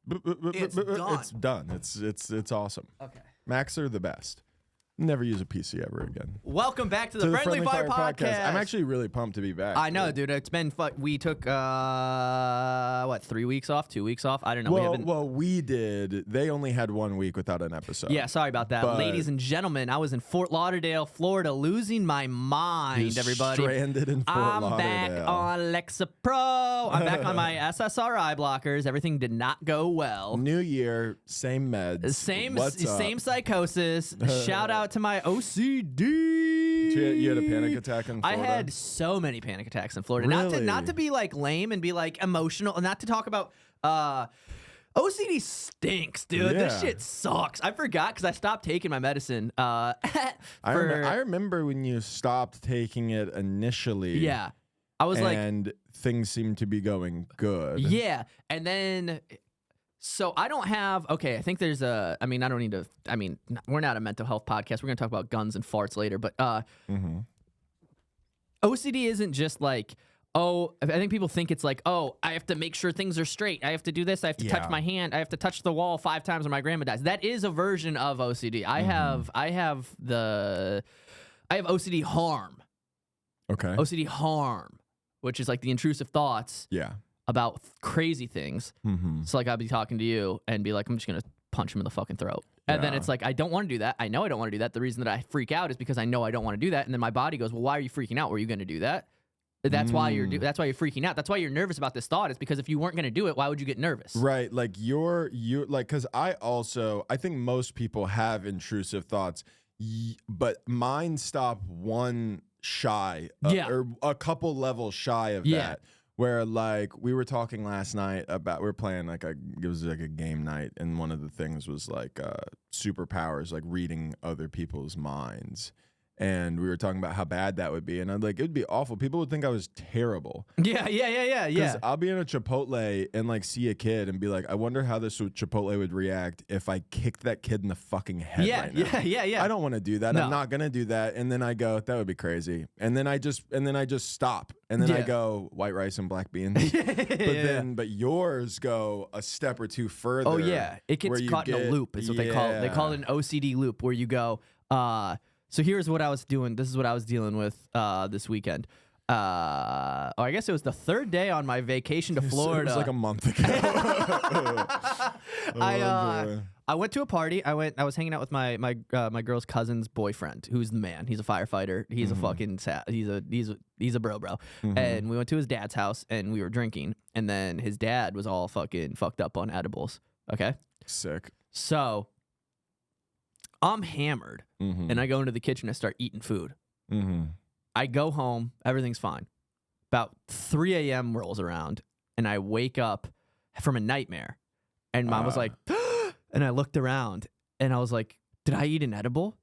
It's done. It's done. It's awesome. Okay. Macs are the best. Never use a PC ever again. Welcome back to the Friendly Fire Podcast. I'm actually really pumped to be back. I know, dude. It's been fun. We took, 3 weeks off, 2 weeks off? I don't know. Well, we did. They only had 1 week without an episode. Yeah, sorry about that. But ladies and gentlemen, I was in Fort Lauderdale, Florida, losing my mind, everybody. Stranded in Fort Lauderdale. I'm back on Lexapro. I'm back on my SSRI blockers. Everything did not go well. New year, same meds. Same psychosis. Shout out to my OCD. You had a panic attack in Florida? I had so many panic attacks in Florida. Really? Not to be like lame and be like emotional, not to talk about OCD stinks, dude. Yeah. This shit sucks. I forgot because I stopped taking my medicine. I remember when you stopped taking it initially. Yeah. I was and things seemed to be going good. Yeah. And then so I don't have, okay, I think there's we're not a mental health podcast. We're going to talk about guns and farts later, but OCD isn't just like, oh, I think people think it's like, oh, I have to make sure things are straight. I have to do this. I have to touch my hand. I have to touch the wall 5 times when my grandma dies. That is a version of OCD. I have OCD harm. Okay. OCD harm, which is like the intrusive thoughts. Yeah. About crazy things. So like I'd be talking to you and be like, I'm just gonna punch him in the fucking throat. And then it's like, I don't want to do that. I know I don't want to do that. The reason that I freak out is because I know I don't want to do that. And then my body goes, well, why are you freaking out? Were you gonna do that? That's why you're freaking out. That's why you're nervous about this thought. Is because if you weren't gonna do it, why would you get nervous? Right. Like you're like, because I think most people have intrusive thoughts, but mine stop one shy, or a couple levels shy of that. Where like we were talking last night about, we were playing it was like a game night, and one of the things was like superpowers, like reading other people's minds. And we were talking about how bad that would be, and I'm like, it would be awful. People would think I was terrible. Yeah. Because I'll be in a Chipotle and like see a kid and be like, I wonder how this Chipotle would react if I kicked that kid in the fucking head right now. Yeah. I don't want to do that. No. I'm not gonna do that. And then I go, that would be crazy. And then I just stop. And then I go, white rice and black beans. But yours go a step or two further. Oh yeah, it gets caught in a loop. Is what they call it. They call it an OCD loop, where you go. So here's what I was doing. This is what I was dealing with this weekend. I guess it was the 3rd day on my vacation to Florida. It was like a month ago. I went to a party. I was hanging out with my girl's cousin's boyfriend, who's the man. He's a firefighter. He's a fucking he's a bro. And we went to his dad's house and we were drinking. And then his dad was all fucking fucked up on edibles. Okay. Sick. So I'm hammered, and I go into the kitchen and start eating food. I go home, everything's fine. About 3 a.m. rolls around, and I wake up from a nightmare. And Mom was like, and I looked around, and I was like, did I eat an edible?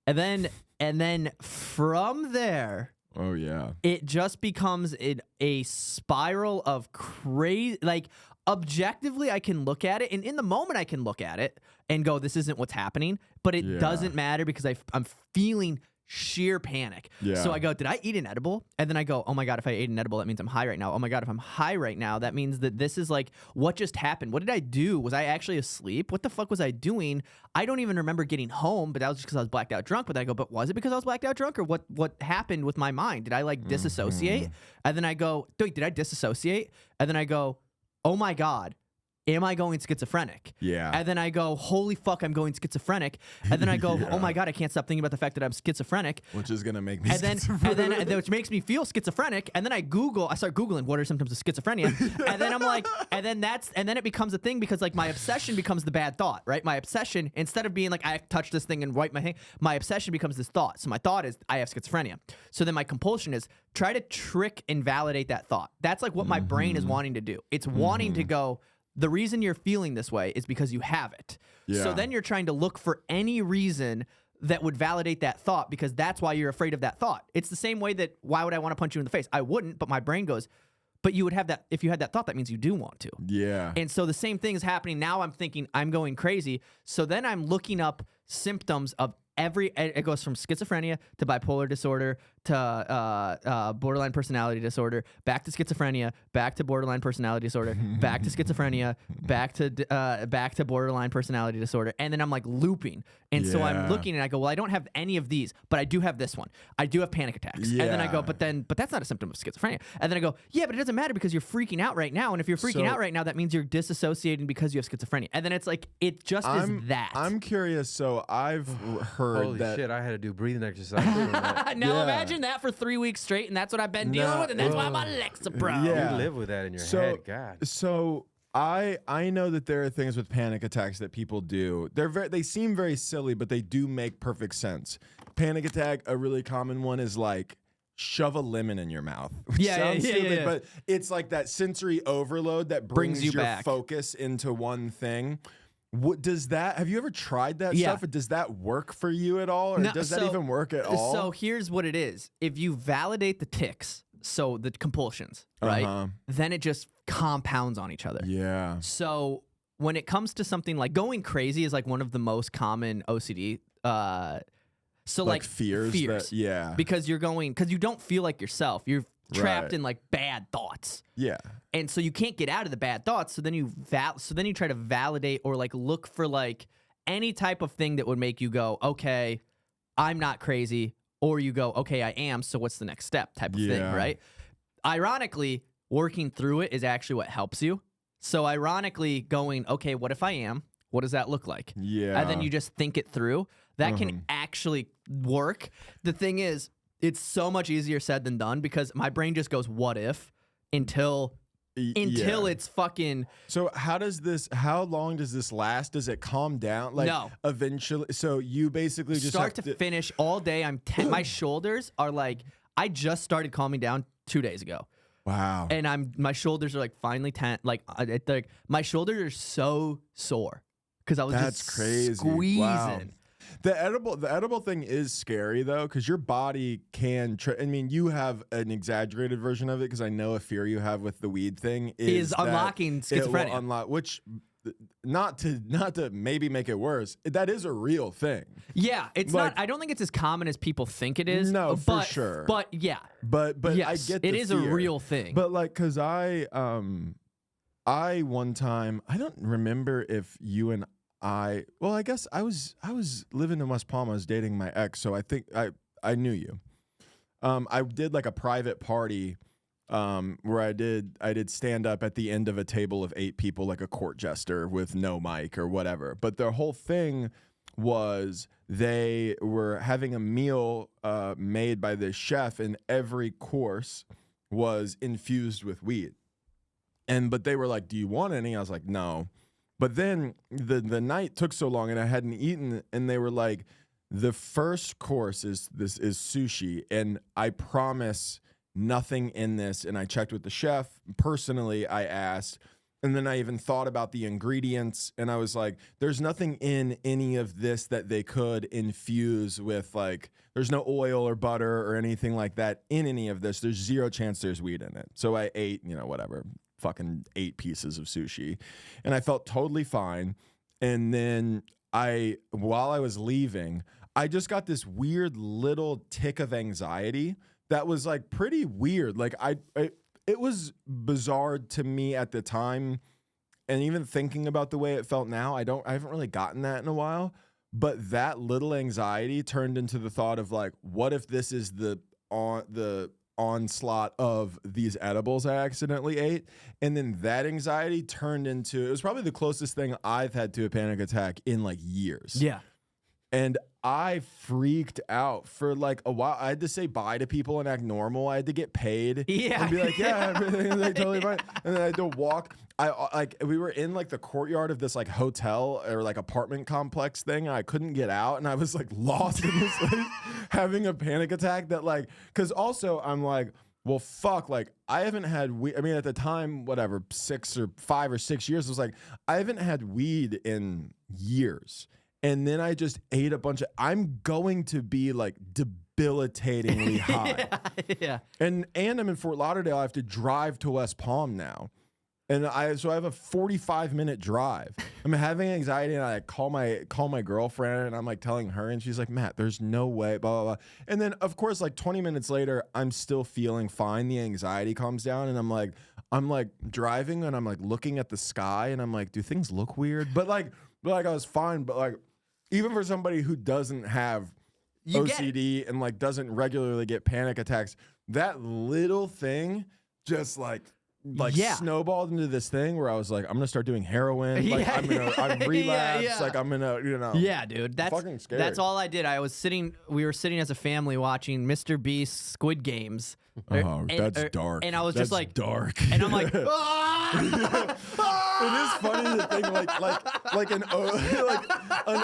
And then from there, oh yeah, it just becomes a spiral of crazy. Like objectively, I can look at it, and in the moment, I can look at it and go, "This isn't what's happening." But it doesn't matter because I'm feeling sheer panic. Yeah. So I go, "Did I eat an edible?" And then I go, "Oh my god, if I ate an edible, that means I'm high right now. Oh my god, if I'm high right now, that means that this is like what just happened. What did I do? Was I actually asleep? What the fuck was I doing? I don't even remember getting home, but that was just because I was blacked out drunk." But then I go, "But was it because I was blacked out drunk, or what happened with my mind? Did I like disassociate?" And then I go, "Wait, did I disassociate?" And then I go, "Oh my god, am I going schizophrenic?" Yeah. And then I go, holy fuck, I'm going schizophrenic. And then I go, oh my god, I can't stop thinking about the fact that I'm schizophrenic. Which is gonna make me and then which makes me feel schizophrenic. And then I start Googling what are symptoms of schizophrenia. And then I'm like, and then it becomes a thing because like my obsession becomes the bad thought, right? My obsession, instead of being like, I touch this thing and wipe my hand, my obsession becomes this thought. So my thought is, I have schizophrenia. So then my compulsion is try to trick and validate that thought. That's like what my brain is wanting to do. It's wanting to go, the reason you're feeling this way is because you have it. Yeah. So then you're trying to look for any reason that would validate that thought because that's why you're afraid of that thought. It's the same way that why would I want to punch you in the face? I wouldn't, but my brain goes, but you would have that. If you had that thought, that means you do want to. Yeah. And so the same thing is happening now. I'm thinking I'm going crazy. So then I'm looking up symptoms of it goes from schizophrenia to bipolar disorder to borderline personality disorder, back to schizophrenia, back to borderline personality disorder, back to schizophrenia, back to borderline personality disorder, and then I'm like looping. And so I'm looking and I go, well, I don't have any of these, but I do have this one. I do have panic attacks. And then I go, but that's not a symptom of schizophrenia. And then I go, yeah, but it doesn't matter because you're freaking out right now. And if you're freaking out right now, that means you're disassociating because you have schizophrenia. And then it's like, it just is that. I'm curious. So I've heard Holy that. shit, I had to do breathing exercise. Now imagine that for 3 weeks straight, and that's what I've been dealing with, and that's why I'm Alexa, bro. You live with that in your head, God. So I know that there are things with panic attacks that people do. They seem very silly, but they do make perfect sense. Panic attack, a really common one is like shove a lemon in your mouth. Sounds stupid, but it's like that sensory overload that brings your back. Focus into one thing. What does that? Have you ever tried that stuff? Or does that work for you at all, or does that even work at all? So here's what it is: if you validate the tics, so the compulsions, right, then it just compounds on each other. Yeah. So when it comes to something like going crazy is like one of the most common OCD. So like fears. Because you don't feel like yourself. You're trapped in like bad thoughts. Yeah. And so you can't get out of the bad thoughts. So then you try to validate or like look for like any type of thing that would make you go, okay, I'm not crazy. Or you go, okay, I am. So what's the next step type of thing, right? Ironically, working through it is actually what helps you. So ironically going, okay, what if I am? What does that look like? Yeah. And then you just think it through. That can actually work. The thing is, it's so much easier said than done because my brain just goes, what if? Until it's fucking. So how long does this last? Does it calm down? Like no. Eventually. So you basically just start to finish all day. My shoulders are like, I just started calming down 2 days ago. Wow. And my shoulders are like finally like my shoulders are so sore because I was just crazy. Squeezing. Wow. The edible thing is scary though, because your body can. I mean, you have an exaggerated version of it because I know a fear you have with the weed thing is unlocking schizophrenia. Which, not to maybe make it worse, that is a real thing. Yeah, it's not. I don't think it's as common as people think it is. No, for sure. But yeah. But yes, I get it the is fear. a real thing. But like, cause I one time, I don't remember if you and I guess I was living in West Palm. I was dating my ex, so I think I knew you. I did like a private party where I did stand up at the end of a table of 8 people, like a court jester with no mic or whatever. But the whole thing was they were having a meal made by this chef, and every course was infused with weed. But they were like, "Do you want any?" I was like, "No." But then the night took so long and I hadn't eaten, and they were like, the first course is sushi, and I promise nothing in this. And I checked with the chef. Personally, I asked, and then I even thought about the ingredients, and I was like, there's nothing in any of this that they could infuse with, like, there's no oil or butter or anything like that in any of this. There's zero chance there's weed in it. So I ate, whatever, fucking 8 pieces of sushi, and I felt totally fine. And then while I was leaving, I just got this weird little tick of anxiety that was like pretty weird. Like it was bizarre to me at the time, and even thinking about the way it felt now, I haven't really gotten that in a while. But that little anxiety turned into the thought of like, what if this is the onslaught of these edibles I accidentally ate? And then that anxiety turned into, it was probably the closest thing I've had to a panic attack in like years. Yeah. And I freaked out for like a while. I had to say bye to people and act normal. I had to get paid. Yeah. And be like, yeah, everything is like totally fine. And then I had to walk. We were in like the courtyard of this like hotel or like apartment complex thing, and I couldn't get out, and I was like lost in this place, having a panic attack that like, cause also I'm like, well, fuck, like I haven't had weed. I mean, at the time, whatever, 5 or 6 years, I was like, I haven't had weed in years. And then I just ate a bunch of, I'm going to be like debilitatingly high. Yeah. And I'm in Fort Lauderdale. I have to drive to West Palm now. And so I have a 45-minute drive. I'm having anxiety, and I call my girlfriend, and I'm like telling her, and she's like, Matt, there's no way, blah, blah, blah. And then, of course, like 20 minutes later, I'm still feeling fine. The anxiety calms down, and I'm like driving, and I'm like looking at the sky, and I'm like, do things look weird? But like I was fine. But like, even for somebody who doesn't have OCD and like doesn't regularly get panic attacks, that little thing just like snowballed into this thing where I was like, I'm gonna start doing heroin. Like I'm relapse. Like I'm gonna, Yeah, dude. That's fucking scary. That's all I did. We were sitting as a family watching Mr. Beast's Squid Games. Oh, that's dark. And I was just like dark. And I'm like, ah! It is funny to think like an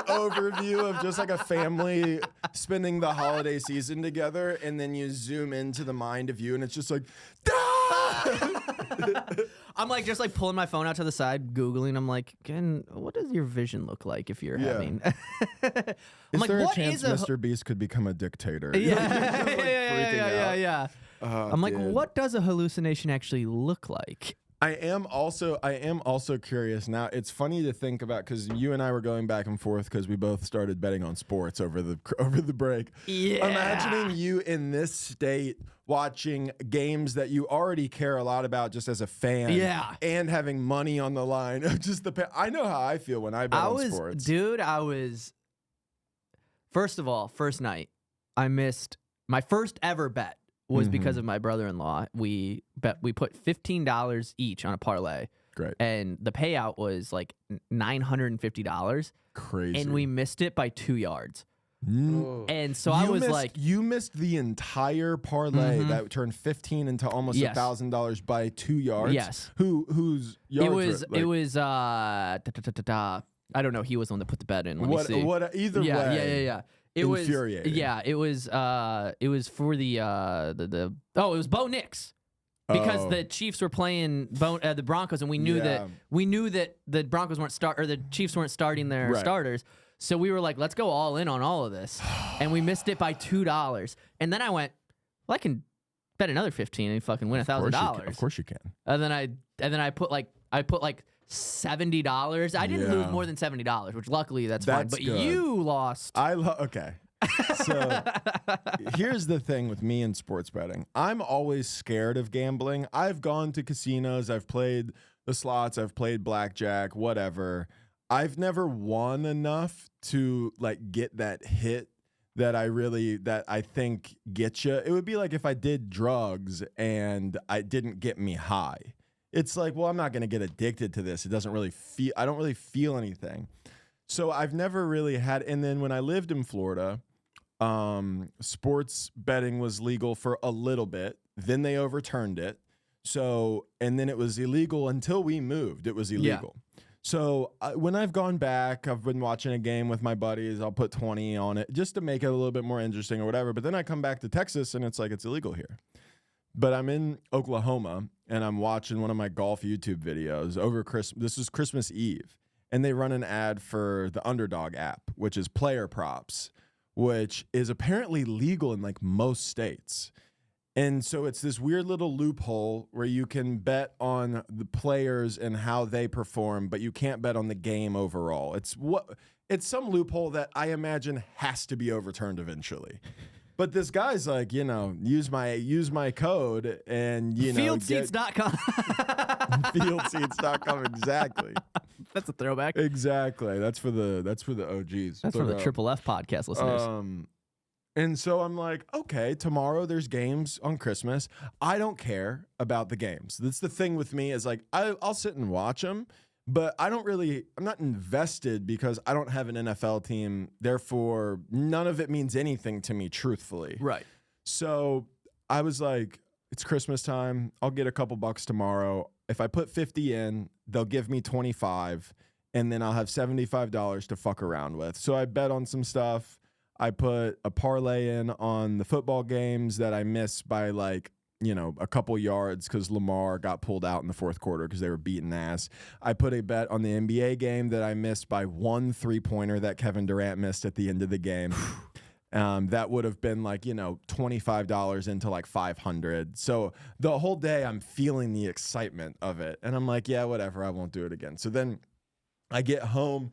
overview of just like a family spending the holiday season together, and then you zoom into the mind of you, and it's just like, I'm like just like pulling my phone out to the side, Googling. I'm like, Ken, what does your vision look like if you're having? Is there a chance Mr. Beast could become a dictator? Yeah. I'm like, what does a hallucination actually look like? I am also curious now. It's funny to think about because you and I were going back and forth because we both started betting on sports over the break. Yeah. Imagining you in this state watching games that you already care a lot about just as a fan. Yeah. And having money on the line. I know how I feel when I bet on sports. Dude, first of all, first night, I missed my first ever bet. Was because of my brother-in-law. We put $15 each on a parlay. Great. And the payout was like $950. Crazy. And we missed it by 2 yards. And so you missed the entire parlay that turned 15 into almost $1,000 by 2 yards. Yes. Whose yards? It was I don't know. He was the one that put the bet in. Let me see. Either way. Yeah. It infuriating. It was for the it was Bo Nix. Because the Chiefs were playing the Broncos, and we knew that the Broncos the Chiefs weren't starting their starters. So we were like, let's go all in on all of this. And we missed it by $2. And then I went, well, I can bet another 15 and fucking win $1,000. Of course you can. And then I put like $70. I didn't lose more than $70, which luckily that's fine. But good. You lost. Okay. So here's the thing with me and sports betting. I'm always scared of gambling. I've gone to casinos. I've played the slots. I've played blackjack, whatever. I've never won enough to like get that hit that I think gets you. It would be like if I did drugs and I didn't get me high. It's like, well, I'm not going to get addicted to this. I don't really feel anything. So I've never really had, and then when I lived in Florida, sports betting was legal for a little bit. Then they overturned it. So, and then it was illegal until we moved. It was illegal. Yeah. So when I've gone back, I've been watching a game with my buddies. I'll put 20 on it just to make it a little bit more interesting or whatever. But then I come back to Texas and it's like, it's illegal here. But I'm in Oklahoma and I'm watching one of my golf YouTube videos over Christmas. This is Christmas Eve. And they run an ad for the Underdog app, which is player props, which is apparently legal in like most states. And so it's this weird little loophole where you can bet on the players and how they perform, but you can't bet on the game overall. It's some loophole that I imagine has to be overturned eventually. But this guy's like, use my code and Fieldseats.com. Fieldseats.com, exactly. That's a throwback. Exactly. That's for the OGs. That's for the Triple F podcast listeners. And so I'm like, okay, tomorrow there's games on Christmas. I don't care about the games. That's the thing with me is like, I'll sit and watch them, but I'm not invested because I don't have an NFL team. Therefore, none of it means anything to me, truthfully. Right. So I was like, it's Christmas time. I'll get a couple bucks tomorrow. If I put 50 in, they'll give me 25, and then I'll have $75 to fuck around with. So I bet on some stuff. I put a parlay in on the football games that I missed by a couple yards because Lamar got pulled out in the fourth quarter because they were beating ass. I put a bet on the NBA game that I missed by one 3-pointer that Kevin Durant missed at the end of the game. That would have been $25 into $500. So the whole day I'm feeling the excitement of it. And I'm like, yeah, whatever. I won't do it again. So then I get home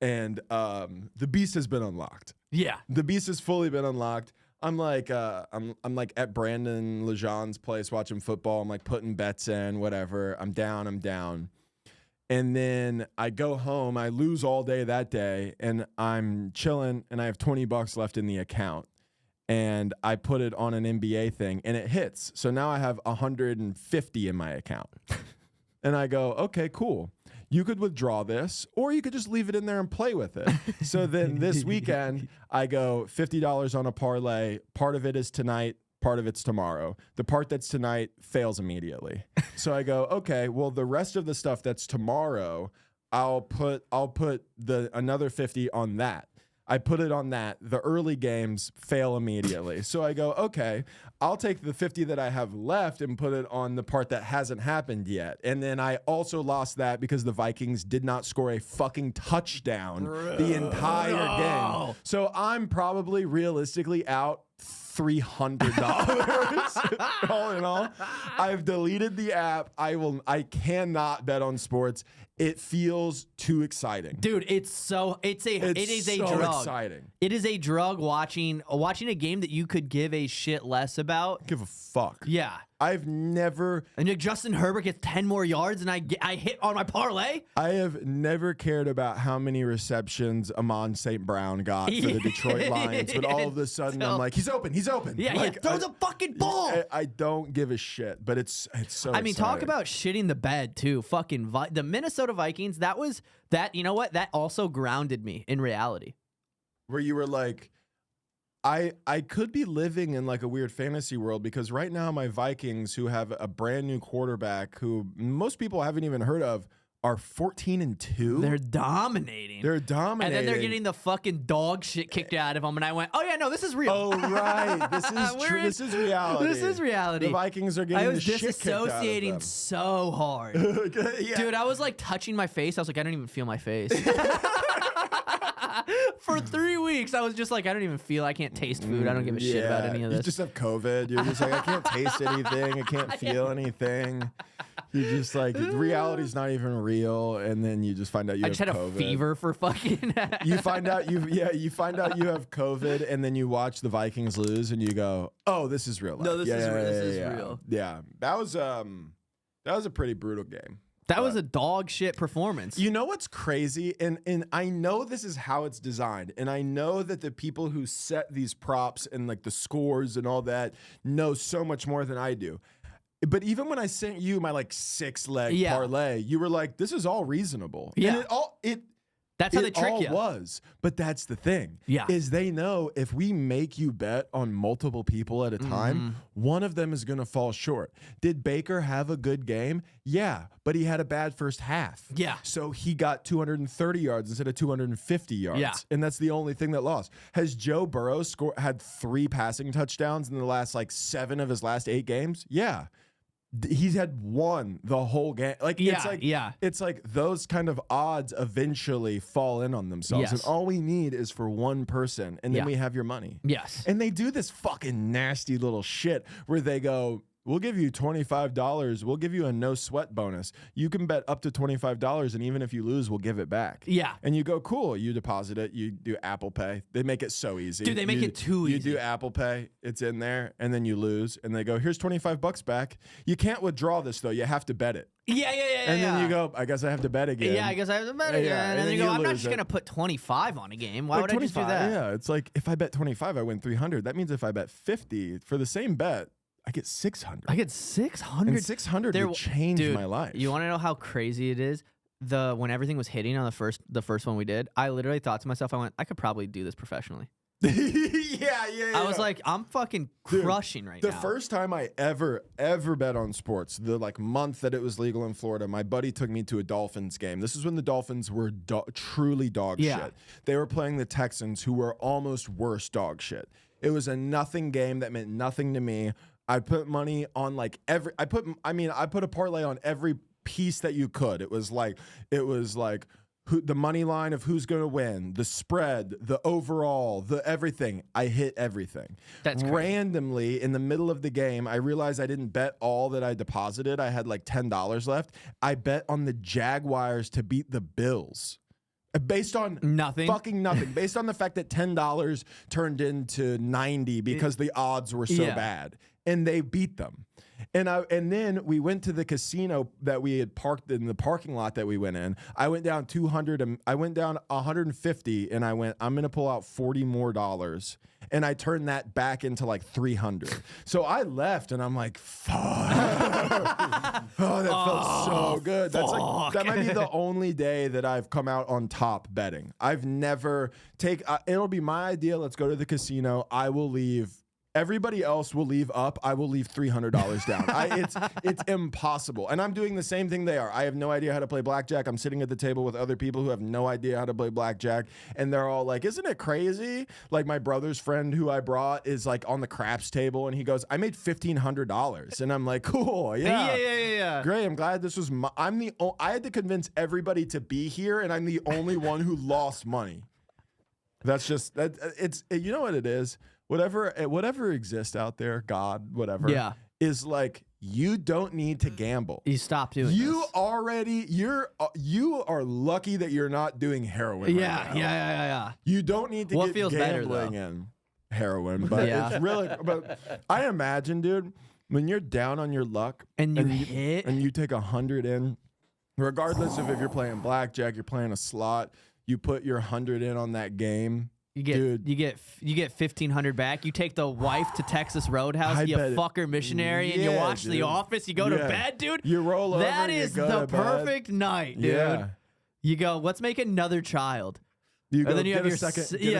and the beast has been unlocked. Yeah. The beast has fully been unlocked. I'm like I'm like at Brandon Lejean's place watching football. I'm like putting bets in, whatever. I'm down. And then I go home. I lose all day that day, and I'm chilling, and I have $20 left in the account. And I put it on an NBA thing, and it hits. So now I have 150 in my account. And I go, okay, cool. You could withdraw this, or you could just leave it in there and play with it. So then this weekend, I go $50 on a parlay. Part of it is tonight. Part of it's tomorrow. The part that's tonight fails immediately. So I go, okay, well, the rest of the stuff that's tomorrow, I'll put the another 50 on that. I put it on that. The early games fail immediately. So I go, okay, I'll take the 50 that I have left and put it on the part that hasn't happened yet. And then I also lost that because the Vikings did not score a fucking touchdown the entire game. So I'm probably realistically out $300 all in all. I've deleted the app. I cannot bet on sports. It feels too exciting. Dude, it is a drug. Exciting. It is a drug watching a game that you could give a shit less about. Give a fuck. Yeah. I've never. And if Justin Herbert gets 10 more yards and I hit on my parlay. I have never cared about how many receptions Amon St. Brown got for the Detroit Lions, but all of a sudden I'm like, he's open. Yeah, like, throw the fucking ball. I don't give a shit, but it's so I mean, exciting. talk about shitting the bed too. Fucking the Minnesota Vikings, you know what? That also grounded me in reality. Where you were like, I could be living in like a weird fantasy world because right now my Vikings, who have a brand new quarterback who most people haven't even heard of, are 14-2. They're dominating. And then they're getting the fucking dog shit kicked out of them. And I went, oh yeah, no, this is real. Oh right, this is true. This is reality. This is reality. The Vikings are getting the shit kicked out of them. I was disassociating so hard. Yeah. Dude, I was like touching my face. I was like, I don't even feel my face. For 3 weeks, I was just like, I can't taste food. I don't give a shit about any of this. You just have COVID. You're just like, I can't taste anything. I can't feel anything. You're just like, reality's not even real. And then you just find out you have COVID. I just had a fever for fucking. You find out you have COVID, and then you watch the Vikings lose, and you go, oh, this is real life. No, this is real. Yeah, that was a pretty brutal game. That was a dog shit performance. You know what's crazy? And I know this is how it's designed. And I know that the people who set these props and like the scores and all that know so much more than I do. But even when I sent you my like 6-leg parlay, you were like, this is all reasonable. Yeah. And that's how they trick you. Was. But that's the thing. Yeah. Is they know if we make you bet on multiple people at a time, one of them is going to fall short. Did Baker have a good game? Yeah, but he had a bad first half. Yeah. So he got 230 yards instead of 250 yards. Yeah. And that's the only thing that lost. Has Joe Burrow had 3 passing touchdowns in the last like 7 of his last 8 games? Yeah. He's had 1 the whole game. Like it's like those kind of odds eventually fall in on themselves. Yes. And all we need is for one person, and then we have your money. Yes. And they do this fucking nasty little shit where they go, we'll give you $25. We'll give you a no sweat bonus. You can bet up to $25, and even if you lose, we'll give it back. Yeah. And you go, cool. You deposit it. You do Apple Pay. They make it so easy. Dude, they make it too easy. You do Apple Pay. It's in there, and then you lose, and they go, here's $25 back. You can't withdraw this, though. You have to bet it. Yeah. And then you go, I guess I have to bet again. Yeah, I guess I have to bet again. Yeah, and then you go, I'm not just going to put 25 on a game. Why would I just do that? Yeah, it's like if I bet 25, I win 300. That means if I bet 50 for the same bet, I get 600. I get 600. And 600 would change my life. You want to know how crazy it is? When everything was hitting on the first one we did, I literally thought to myself, I could probably do this professionally. Yeah. I was like, I'm fucking crushing right now. The first time I ever bet on sports, the like month that it was legal in Florida, my buddy took me to a Dolphins game. This is when the Dolphins were truly dog shit. They were playing the Texans, who were almost worse dog shit. It was a nothing game that meant nothing to me. I put money on like I put a parlay on every piece that you could. It was like the money line of who's going to win, the spread, the overall, the everything. I hit everything. That's crazy. Randomly in the middle of the game, I realized I didn't bet all that I deposited. I had like $10 left. I bet on the Jaguars to beat the Bills. Based on nothing. Fucking nothing. Based on the fact that $10 turned into 90 because the odds were so bad. And they beat them. And then we went to the casino that we had parked in the parking lot that we went in. I went down 200. I went down 150, and I went, I'm gonna pull out $40 more, and I turned that back into like 300. So I left, and I'm like, fuck. Oh, that felt so good. That's like that might be the only day that I've come out on top betting. I've never it'll be my idea. Let's go to the casino. I will leave. Everybody else will leave up. I will leave $300 down. It's impossible. And I'm doing the same thing they are. I have no idea how to play blackjack. I'm sitting at the table with other people who have no idea how to play blackjack. And they're all like, isn't it crazy? Like my brother's friend who I brought is like on the craps table and he goes, I made $1,500. And I'm like, cool. Yeah. Great. I'm glad this was I had to convince everybody to be here and I'm the only one who lost money. That's just, you know what it is? Whatever exists out there, God, whatever, is like you don't need to gamble. You stop doing. You are lucky that you're not doing heroin. Yeah. You don't need to get gambling in heroin, but it's really. But I imagine, dude, when you're down on your luck and you hit and you take 100 in, regardless of if you're playing blackjack, you're playing a slot, you put your 100 in on that game. You get 1,500 back. You take the wife to Texas Roadhouse. You fucker missionary, and you watch The Office. You go to bed, dude. You roll over. That is the perfect night, dude. Yeah. You go. Let's make another child. You go, and then you have a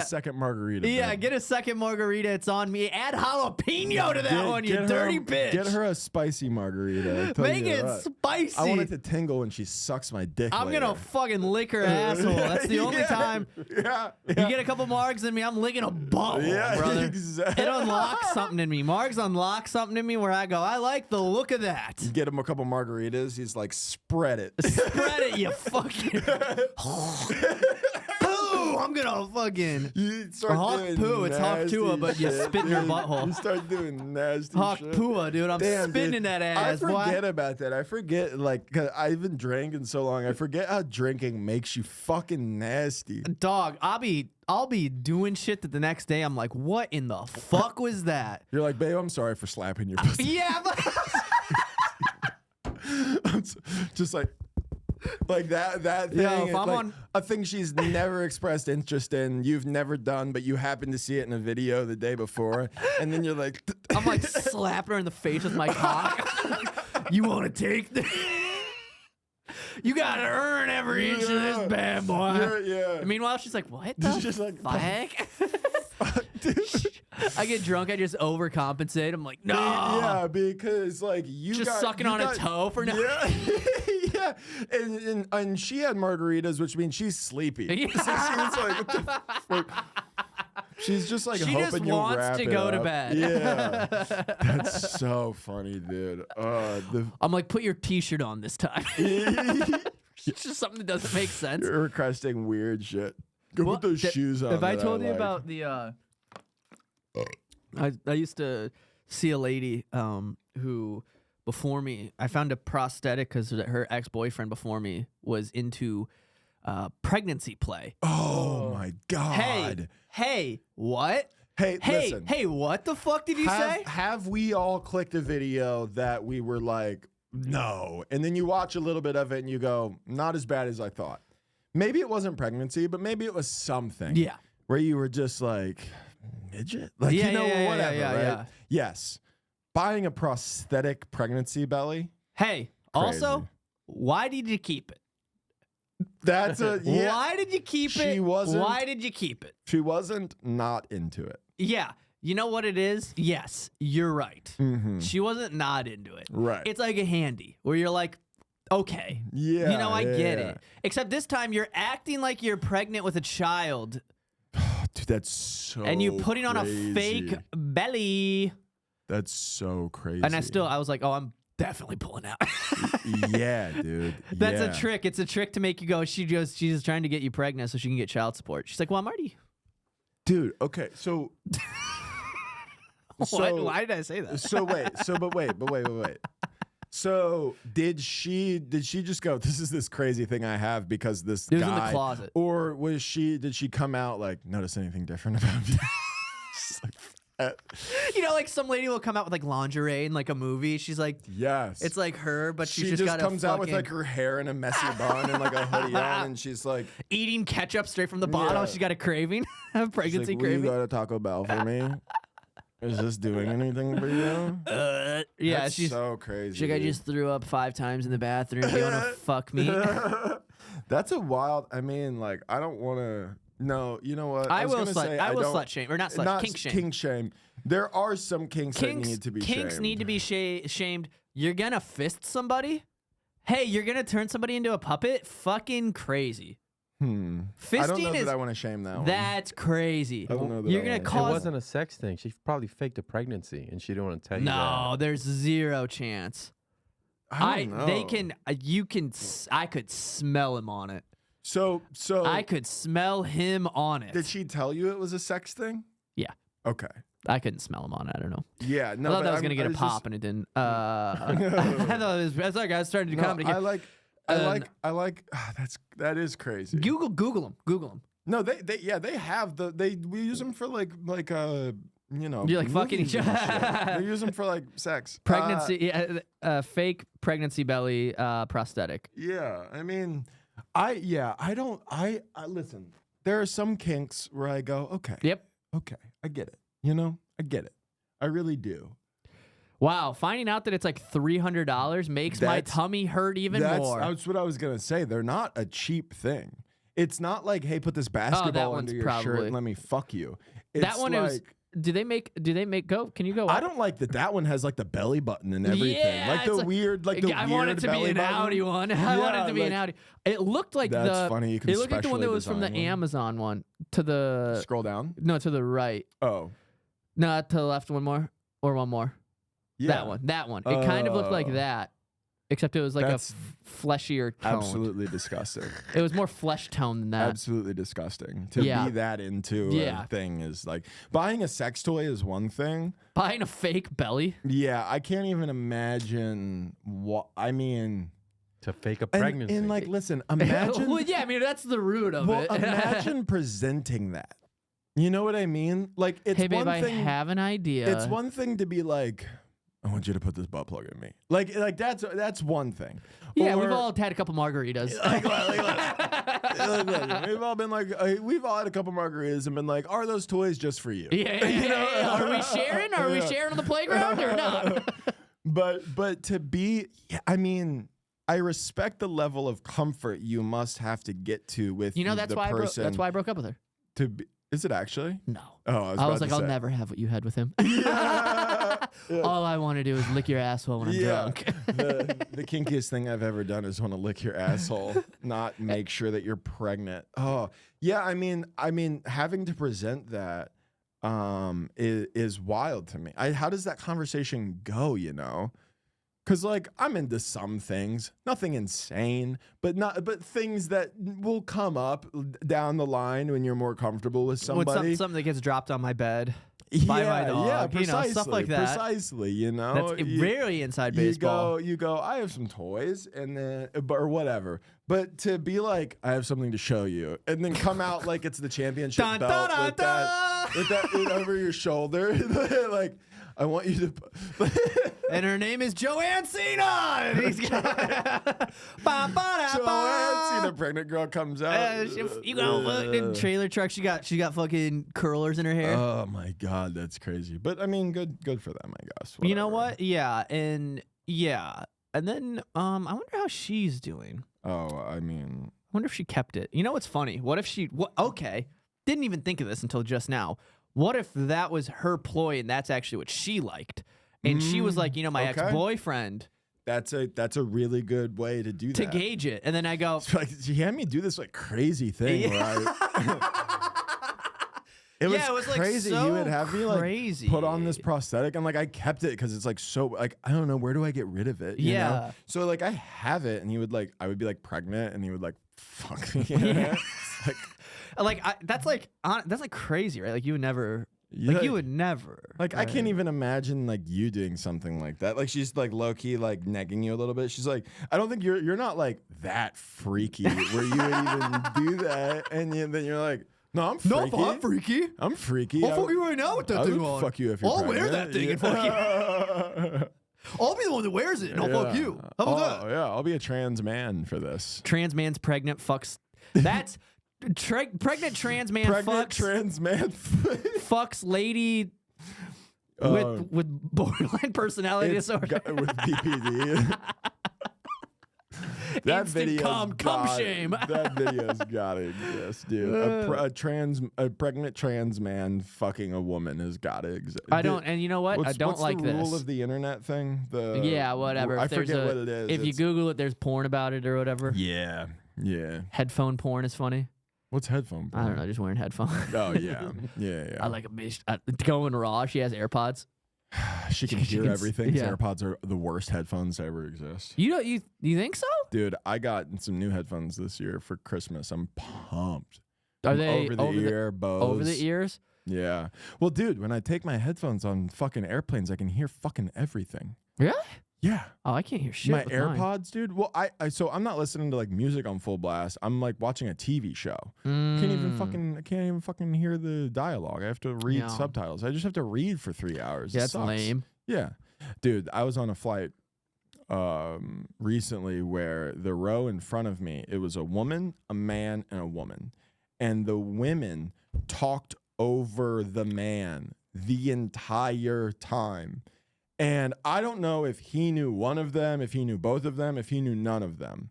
second margarita. Yeah, man. Get a second margarita. It's on me. Add jalapeno to that one, you dirty bitch. Get her a spicy margarita. Make it spicy. I want it to tingle when she sucks my dick. I'm gonna fucking lick her asshole. That's the only time. Yeah. You get a couple margs in me, I'm licking a butthole, brother. Exactly. It unlocks something in me. Margs unlock something in me where I go, I like the look of that. You get him a couple margaritas. He's like, spread it. Spread it, you fucking. I'm gonna fucking hawk poo. It's hawk tua, but you spit in your butthole. You start doing nasty hawk shit. Pua, dude. I'm spitting in that ass. I forget about that. I forget, like, cause I've been drinking so long. I forget how drinking makes you fucking nasty. Dog, I'll be doing shit that the next day I'm like, what in the fuck was that? You're like, babe, I'm sorry for slapping your pussy. Yeah, but just like that thing. Yo, if I'm like on a thing she's never expressed interest in, you've never done, but you happen to see it in a video the day before, and then you're like, I'm like slapping her in the face with my cock. You want to take this? You gotta earn every inch of this bad boy. Yeah. And meanwhile, she's like, what the just like, fuck? I get drunk, I just overcompensate. I'm like, no. Yeah, because like sucking on a toe for no. Yeah. And she had margaritas, which means she's sleepy. Yeah. So she's like, what the fuck? She's just like she hoping just you wants wrap to it go up. to bed. Yeah, that's so funny, dude. I'm like, put your T-shirt on this time. It's just something that doesn't make sense. You're requesting weird shit. Go put those shoes on. Have I told you about the? I used to see a lady who before me. I found a prosthetic because her ex-boyfriend before me was into pregnancy play. Oh my God. Hey, what? Hey, listen. Hey, what the fuck did you say? Have we all clicked a video that we were like, no, and then you watch a little bit of it and you go, not as bad as I thought. Maybe it wasn't pregnancy, but maybe it was something. Yeah. Where you were just like, midget? Like, whatever, right? Yeah. Yes. Buying a prosthetic pregnancy belly. Hey, crazy. Also, why did you keep it? That's a yeah. Why did you keep it? Why did you keep it? She wasn't not into it. Yeah. You know what it is? Yes, you're right. Mm-hmm. She wasn't not into it. Right. It's like a handy where you're like, okay. Yeah. You know, I get it. Except this time you're acting like you're pregnant with a child. Dude, that's so And you're putting on a fake belly. That's so crazy. And I was like, oh, I'm definitely pulling out. Yeah, dude. That's a trick. It's a trick to make you go, she's just trying to get you pregnant so she can get child support. She's like, well, I'm already. Dude, okay, so. Why did I say that? But wait. So did she just go, this is this crazy thing I have because this It was guy, in the closet. or did she come out like, notice anything different about me? She's like, You know, like some lady will come out with like lingerie in like a movie. She's like, yes, it's like her, but she just got comes out with like her hair in a messy bun and like a hoodie on, and she's like eating ketchup straight from the bottle. Yeah. She's got a craving, a pregnancy like, will you craving. go to Taco Bell for me? Is this doing anything for you? Yeah, That's she's so crazy. She's like, I just threw up 5 times in the bathroom. Do you want to fuck me? That's a wild. I mean, like, I don't want to. No, you know what? I was will gonna slut. say, I will don't- slut shame or not slut. Kink shame. Kink shame. There are some kinks that need to be Kinks shamed. need to be shamed. You're gonna fist somebody. Hey, you're gonna turn somebody into a puppet. Fucking crazy. I Fisting don't know is that I want to shame that one. that's crazy. I don't know that You're I gonna wanna- cause. It wasn't a sex thing. She probably faked a pregnancy, and she didn't want to tell you No, there's 0 chance. I don't know. They can. You can. I could smell him on it. So I could smell him on it. did she tell you it was a sex thing? Yeah. Okay. I couldn't smell him on it. I don't know. Yeah. No. I thought but that was gonna I'm- get I a was pop, just- and it didn't. I thought it was. That's like I started to do No, comedy. I like. I like. That is crazy. Google him. No, they have we use them for like you know, You're like fucking movies each and other. shit. They use them for like sex. Pregnancy, fake pregnancy belly prosthetic. Yeah, I mean, I listen. There are some kinks where I go, okay, Yep. okay, I get it. You know, I get it. I really do. Wow, finding out that it's like $300 makes my That's- tummy hurt even more. That's what I was gonna say. They're not a cheap thing. It's not like, hey, put this basketball one's under your shirt probably- and let me fuck you. It's that one like, is. Do they make go? Can you go? I up? don't like that one has like the belly button and everything. Yeah, like the it's like- weird, like the I weird want it to be belly an button. Audi one. I want it to be an like- Audi. It looked like That's funny. You can It looked like the one that specially was from the design one. Amazon one to the Scroll down. no to the right. Oh, No, to the left. One more or one more. yeah. That one. It kind of looked like Oh. that, except it was like That's fleshier tone. absolutely disgusting. It was more flesh tone than that. Absolutely disgusting. To Yeah. be that into Yeah. a thing is like buying a sex toy is one thing. Buying a fake belly. Yeah, I can't even imagine what. I mean, to fake a and, pregnancy. and like, listen, imagine. Well, yeah, I mean that's the root of well, it. imagine presenting that. You know what I mean? Like, it's Hey babe, one I thing. have an idea. It's one thing to be like, I want you to put this butt plug in me. Like that's one thing. Yeah, Or- we've all had a couple margaritas. we've all been like, we've all had a couple margaritas and been like, are those toys just for you? Yeah. Are we sharing? Are we Yeah. sharing on the playground or not? But to be, I mean, I respect the level of comfort you must have to get to with You know, that's the why person. that's why I broke up with her. To be, is it actually? No. Oh, I was like, I'll say. never have what you had with him. Yeah. All I want to do is lick your asshole when I'm drunk. the kinkiest thing I've ever done is want to lick your asshole, not make sure that you're pregnant. Oh, yeah. I mean, having to present that is wild to me. How does that conversation go? You know, because like I'm into some things, nothing insane, but things that will come up down the line when you're more comfortable with somebody. Something that gets dropped on my bed by my dog. Yeah, You precisely, know, stuff like that. Precisely, you know. That's very inside You baseball. go, I have some toys and then or whatever. But to be like, I have something to show you, and then come out like it's the championship Dun, belt dun, dun, with dun. that over your shoulder. Like, I want you to And her name is Joanne Cena. And he's got Joanne, see the pregnant girl comes out. you go look in the trailer truck. She got fucking curlers in her hair. Oh my god, that's crazy. But I mean, good for them, I guess. You know Whatever. what? Yeah, and then I wonder how she's doing. Oh, I mean, I wonder if she kept it. You know what's funny? What if she? Okay, didn't even think of this until just now. What if that was her ploy and that's actually what she liked, and she was like, you know, my okay. ex-boyfriend that's a really good way to do to that. gauge it, and then I go, It's like, she had me do this like crazy thing where it was like, crazy. so He would have me like crazy. put on this prosthetic, and like I kept it because it's like so like I don't know, where do I get rid of it? You Yeah. know? So like I have it, and he would like I would be like pregnant, and he would like fuck me. Yeah. It's like, that's like crazy, right? Like you would never. Like you would never. Like I can't even imagine like you doing something like that. Like she's like low key like negging you a little bit. She's like, I don't think you're not like that freaky where you would even do that. And then you're like, no, I'm freaky. No, I'm freaky. I'm freaky. I'll fuck you right now with that thing on. Fuck you if you're I'll pregnant. wear that thing and fuck you. I'll be the one that wears it and I'll fuck you. How about that? Yeah, I'll be a trans man for this. Trans man's pregnant, fucks. That's pregnant trans man Pregnant fucks. trans man Fucks lady with borderline personality disorder. With BPD. That Instant video, cum shame. That video's gotta exist, dude. A pregnant trans man fucking a woman has gotta exist. I don't, and you know what? I don't like what's the this. rule of the internet thing? Whatever. I forget what it is. If you Google it, there's porn about it or whatever. Yeah. Headphone porn is funny. What's headphone porn? I don't know, just wearing headphones. Oh yeah. I like a bitch going raw. She has AirPods. She can hear everything. Yeah. AirPods are the worst headphones to ever exist. You think so? Dude, I got some new headphones this year for Christmas. I'm pumped. Are they over the ear, Bose? Over the ears? Yeah. Well, dude, when I take my headphones on fucking airplanes, I can hear fucking everything. Really? Yeah. Oh, I can't hear shit. My with AirPods, mine. dude. Well, so I'm not listening to like music on full blast. I'm like watching a TV show. I can't even fucking hear the dialogue. I have to read subtitles. I just have to read for 3 hours. Yeah, that's lame. Yeah. Dude, I was on a flight recently where the row in front of me, it was a woman, a man, and a woman. And the women talked over the man the entire time. And I don't know if he knew one of them, if he knew both of them, if he knew none of them.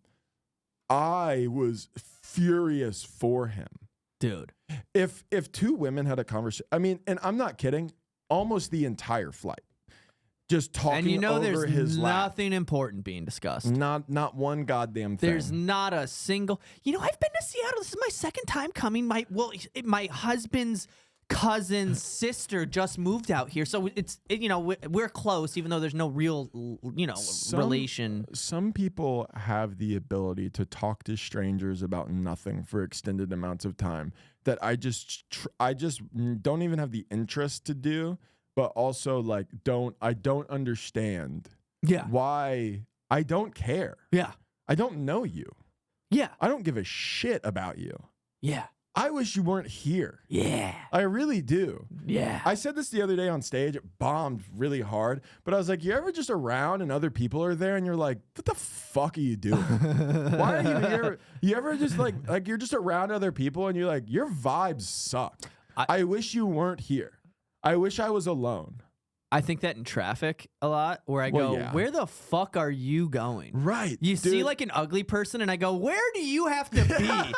I was furious for him. Dude. If two women had a conversation, I mean, and I'm not kidding, almost the entire flight. Just talking and you know over there's his lap. nothing important being discussed. Not one goddamn thing. There's not a single. You know, I've been to Seattle. This is my second time coming. My husband's cousin's sister just moved out here, so we're close, even though there's no real relation. Some people have the ability to talk to strangers about nothing for extended amounts of time that I just don't even have the interest to do. But also, like, I don't understand why I don't care. Yeah. I don't know you. Yeah. I don't give a shit about you. Yeah. I wish you weren't here. Yeah. I really do. Yeah. I said this the other day on stage. It bombed really hard. But I was like, you ever just around and other people are there and you're like, what the fuck are you doing? Why are you here? You ever just like you're just around other people and you're like, your vibes suck. I wish you weren't here. I wish I was alone. I think that in traffic a lot, where I go, where the fuck are you going? Right. You see like an ugly person, and I go, where do you have to be?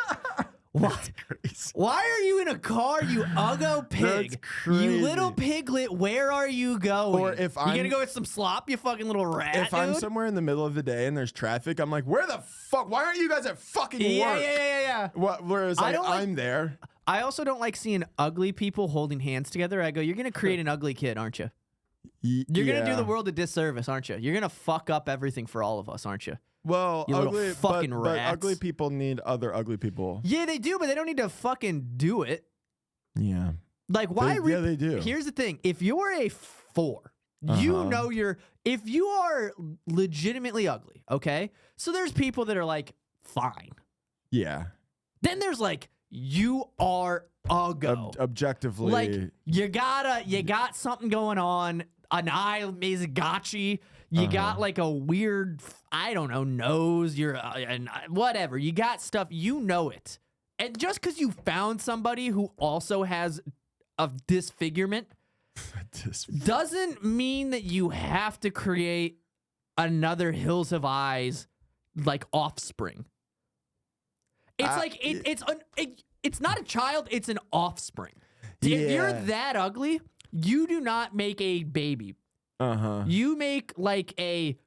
Why are you in a car, you uggo pig? That's crazy. You little piglet, where are you going? Or if you I'm gonna go get some slop, you fucking little rat? If I'm dude? somewhere in the middle of the day and there's traffic, I'm like, where the fuck? Why aren't you guys at fucking work? Yeah. Whereas I'm there. I also don't like seeing ugly people holding hands together. I go, you're going to create an ugly kid, aren't you? You're going to do the world a disservice, aren't you? You're going to fuck up everything for all of us, aren't you? Well, you ugly, fucking but rats. ugly people need other ugly people. Yeah, they do, but they don't need to fucking do it. Yeah. Like, why? They do. Here's the thing. If you're a 4, you know if you are legitimately ugly, okay? So there's people that are like, fine. Yeah. Then there's like, you are uggo. Objectively. Like, you got something going on. An eye is gotchy. You got like a weird, I don't know, nose. You're whatever. You got stuff. You know it. And just because you found somebody who also has a disfigurement doesn't mean that you have to create another Hills Have Eyes like offspring. It's it's not a child, it's an offspring. If you're that ugly, you do not make a baby. You make like a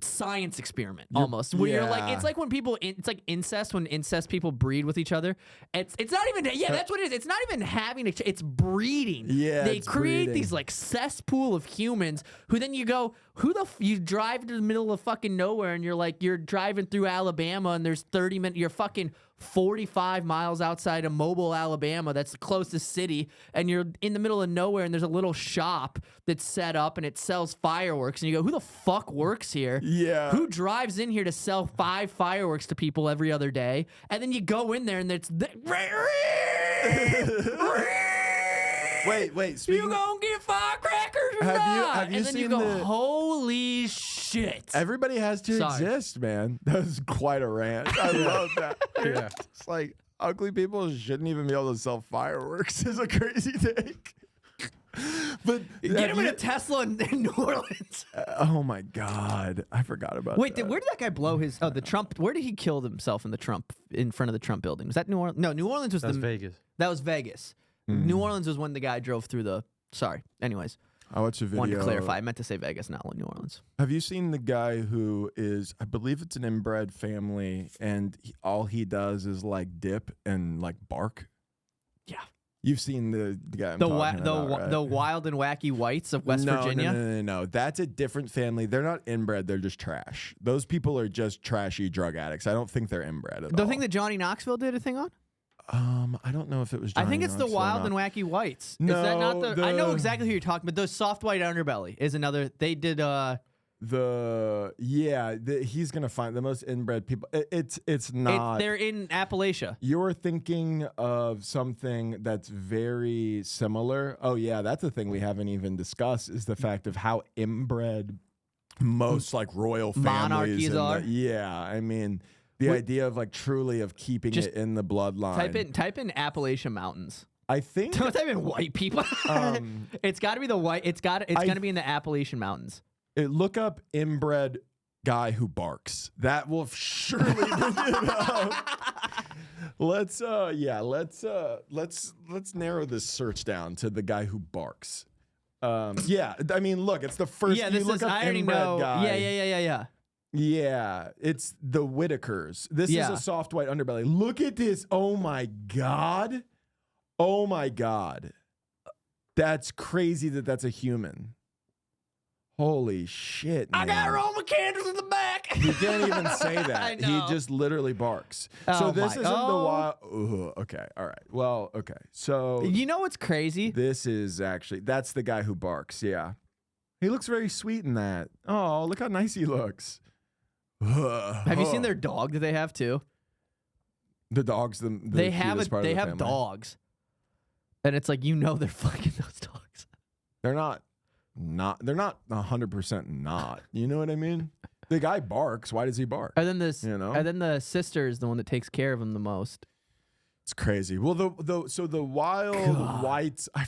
science experiment almost, where you're like, it's like when people, it's like incest, when incest people breed with each other. It's not even, that's what it is. It's not even having it's breeding. Yeah, they create these like cesspool of humans who then you go, you drive to the middle of fucking nowhere and you're like, you're driving through Alabama and there's 30 minutes, you're fucking 45 miles outside of Mobile, Alabama. That's the closest city. And you're in the middle of nowhere, and there's a little shop that's set up, and it sells fireworks. And you go, who the fuck works here? Yeah. Who drives in here to sell 5 fireworks to people every other day? And then you go in there, and it's... Wait. You gonna get firecrackers or not? Have you and then seen you go, holy shit. Everybody has to exist, man. That was quite a rant. I love that. Yeah. It's like ugly people shouldn't even be able to sell fireworks is a crazy take. But Get him in a Tesla in New Orleans. Oh my God. I forgot about that. Wait, where did that guy blow his... Oh, the Trump... Where did he kill himself in front of the Trump building? Was that New Orleans? No, New Orleans was That's Vegas. That was Vegas. New Orleans was when the guy drove through the... Sorry. Anyways. I watched a video. Wanted to clarify. I meant to say Vegas, not New Orleans. Have you seen the guy who is, I believe it's an inbred family, and all he does is like dip and like bark? Yeah. You've seen the guy I'm The talking about, right? the wild and wacky whites of West Virginia? No. That's a different family. They're not inbred. They're just trash. Those people are just trashy drug addicts. I don't think they're inbred at all. The thing that Johnny Knoxville did a thing on? I don't know if it was Johnny I think it's the Knoxville or wild not. and wacky whites. No, is that not the... I know the- exactly who you're talking about. Those soft white underbelly is another... They did... He's gonna find the most inbred people. It's not. they're in Appalachia. You're thinking of something that's very similar. Oh yeah, that's a thing we haven't even discussed is the fact of how inbred most like royal families Monarchies are. Yeah, I mean the idea of like truly of keeping Just it in the bloodline. Type in Appalachian Mountains. I think Don't type in white people. It's got to be the white. It's gonna be in the Appalachian Mountains. look up inbred guy who barks. That will surely bring it up. Let's narrow this search down to the guy who barks. Yeah, I mean, look, it's the first. Yeah, you this look is. up I already inbred know. guy. Yeah. Yeah, it's the Whitakers. This is a soft white underbelly. Look at this. Oh my God. Oh my God. That's crazy that's a human. Holy shit, man. I got Roman candles in the back. You can't even say that. I know. He just literally barks. Oh So this my- isn't the oh. wild. Okay. All right. Well, okay. So You know what's crazy? this is actually, that's the guy who barks. Yeah. He looks very sweet in that. Oh, look how nice he looks. Have you seen their dog that they have too? The dogs? They have dogs, and it's like they're fucking those dogs. They're not 100% not. You know what I mean? The guy barks. Why does he bark? And then this, You know? and then the sister is the one that takes care of him the most. It's crazy. Well, the wild whites, I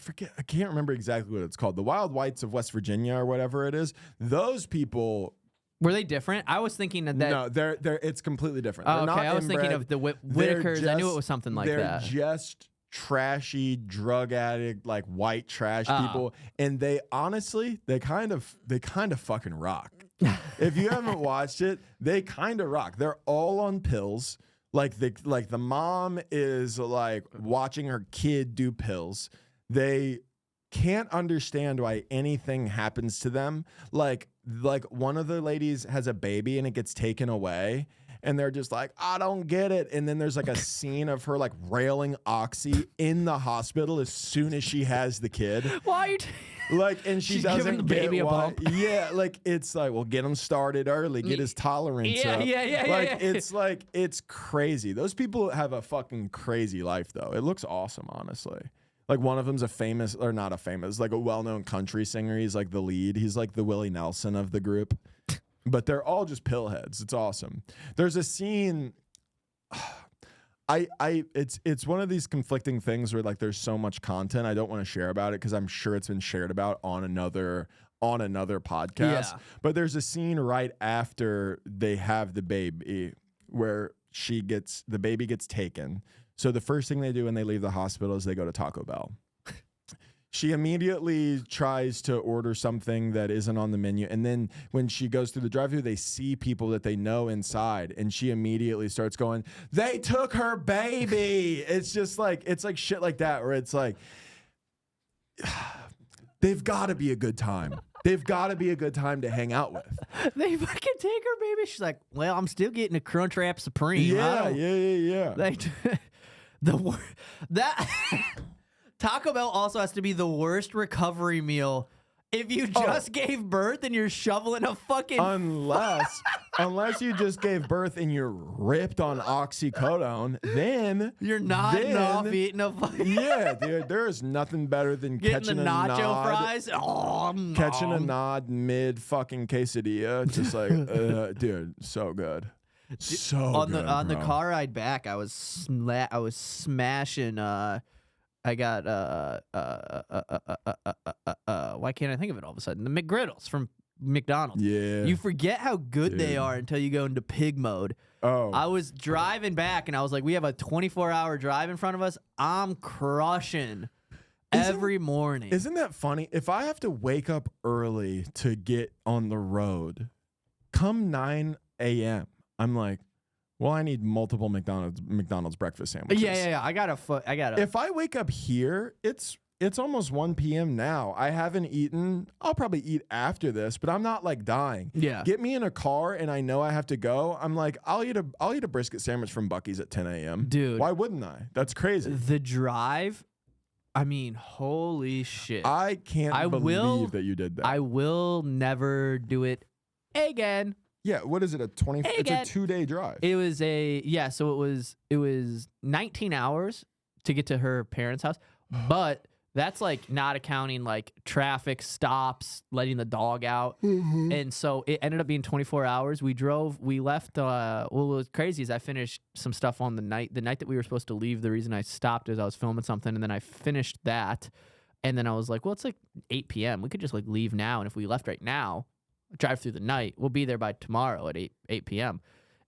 can't remember exactly what it's called. The wild whites of West Virginia or whatever it is. Those people. Were they different? I was thinking that. No, they're it's completely different. Oh, They're okay, not I was thinking inbred. of the They're Whitakers. I knew it just- was something like they're that. just trashy drug addict, like white trash Oh. people, and they honestly, they kind of fucking rock. If you haven't watched it, they kind of rock. They're all on pills. Like the mom is like watching her kid do pills. They can't understand why anything happens to them. Like one of the ladies has a baby and it gets taken away. And they're just like, I don't get it. And then there's like a scene of her like railing Oxy in the hospital as soon as she has the kid. Why are you? And she She's doesn't giving the get baby a why. bump. Yeah, it's like, well, get him started early, get his tolerance up. Yeah. It's crazy. Those people have a fucking crazy life though. It looks awesome, honestly. Like one of them's like a well-known country singer. He's like the lead. He's like the Willie Nelson of the group. But they're all just pillheads. It's awesome. There's a scene. It's one of these conflicting things where like there's so much content I don't want to share about it because I'm sure it's been shared about on another podcast. Yeah. But there's a scene right after they have the baby where the baby gets taken. So the first thing they do when they leave the hospital is they go to Taco Bell. She immediately tries to order something that isn't on the menu. And then when she goes through the drive-thru, they see people that they know inside. And she immediately starts going, they took her baby. It's like shit like that where it's like, they've got to be a good time. They've got to be a good time to hang out with. They fucking take her, baby. She's like, well, I'm still getting a Crunchwrap Supreme. Yeah. Like, that Taco Bell also has to be the worst recovery meal if you just gave birth and you're shoveling a fucking... Unless you just gave birth and you're ripped on oxycodone, then... You're nodding off eating a fucking... Yeah, dude, there is nothing better than catching the nacho fries. Catching a nod mid-fucking quesadilla. Just like, dude, so good. So good, on the car ride back, I was smashing... I got why can't I think of it all of a sudden? The McGriddles from McDonald's. Yeah. You forget how good they are until you go into pig mode. Oh. I was driving back and I was like, we have a 24-hour drive in front of us. I'm crushing every morning. Isn't that funny? If I have to wake up early to get on the road, come 9 a.m., I'm like, well, I need multiple McDonald's breakfast sandwiches. Yeah. I got to. If I wake up here, it's almost 1 p.m. now. I haven't eaten. I'll probably eat after this, but I'm not like dying. Yeah. Get me in a car and I know I have to go. I'm like, I'll eat a brisket sandwich from Buc-ee's at 10 a.m. Dude. Why wouldn't I? That's crazy. The drive, I mean, holy shit. I can't believe that you did that. I will never do it again. Yeah, what is it? It's a 2-day drive. It was it was 19 hours to get to her parents' house, but that's like not accounting like traffic stops, letting the dog out. Mm-hmm. And so it ended up being 24 hours. We left what was crazy is I finished some stuff on the night that we were supposed to leave. The reason I stopped is I was filming something and then I finished that. And then I was like, well, it's like 8 p.m. We could just like leave now. And if we left right now, drive through the night, we'll be there by tomorrow at 8 p.m.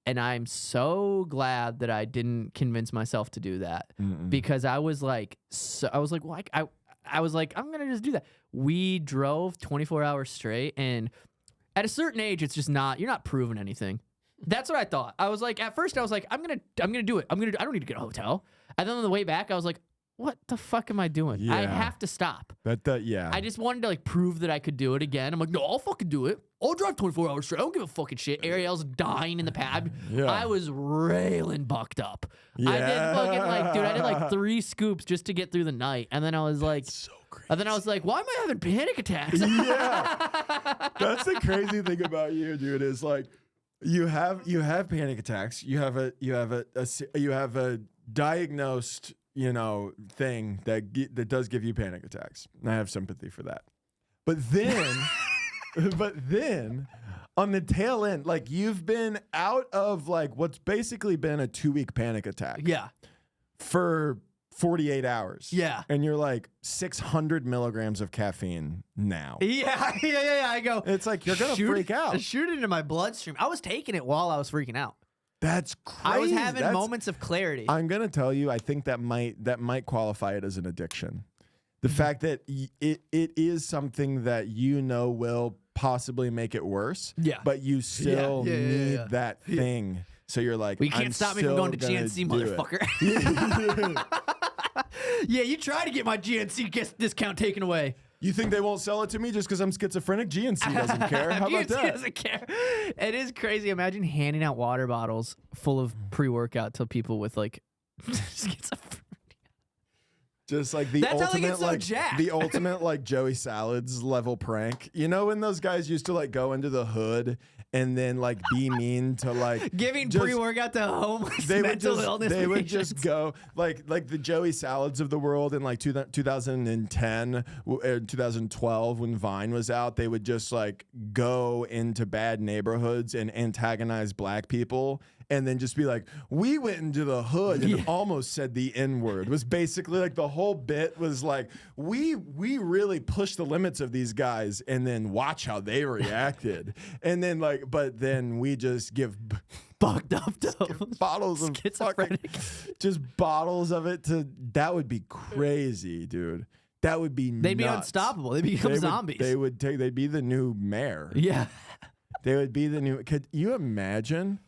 And I'm so glad that I didn't convince myself to do that because I was like, I'm gonna just do that. We drove 24 hours straight, and at a certain age, it's just you're not proving anything. That's what I thought. I was like, at first I was like, I'm gonna do it. I don't need to get a hotel. And then on the way back, I was like, what the fuck am I doing? Yeah. I have to stop. Yeah. I just wanted to like prove that I could do it again. I'm like, no, I'll fucking do it. I'll drive 24 hours straight. I don't give a fucking shit. Ariel's dying in the pad. Yeah. I was railing bucked up. Yeah. I did like 3 scoops just to get through the night. And then I was like, so crazy. And then I was like, why am I having panic attacks? Yeah. That's the crazy thing about you, dude, is like you have panic attacks. You have a diagnosed, thing that does give you panic attacks. And I have sympathy for that. But then on the tail end, like you've been out of like what's basically been a 2-week panic attack. Yeah. For 48 hours. Yeah. And you're like 600 milligrams of caffeine now. Yeah. I go. It's like you're going to freak out. Shoot it into my bloodstream. I was taking it while I was freaking out. That's crazy. I was having moments of clarity. I'm gonna tell you, I think that might qualify it as an addiction. The fact that it is something that will possibly make it worse. Yeah. But you still need that thing. So you're like, we can't stop me from going to GNC, motherfucker. Yeah, you try to get my GNC discount taken away. You think they won't sell it to me just because I'm schizophrenic? GNC doesn't care. How about that? GNC doesn't care. It is crazy. Imagine handing out water bottles full of pre-workout to people with like schizophrenia. Just like the ultimate like Joey Salads level prank. You know when those guys used to like go into the hood and then like be mean to like giving pre-workout to homeless mental illness They would patients. just go like the Joey Salads of the world in like 2010 2012 when Vine was out. They would just like go into bad neighborhoods and antagonize black people. And then just be like, we went into the hood and almost said the N-word. Was basically like the whole bit was like, we really pushed the limits of these guys and then watch how they reacted. And then like, but then we just give fucked up bottles of schizophrenic. Just bottles of it that would be crazy, dude. That would be They'd nuts. be unstoppable. They'd become zombies. They'd be the new mayor. Yeah. They would be the new, could you imagine?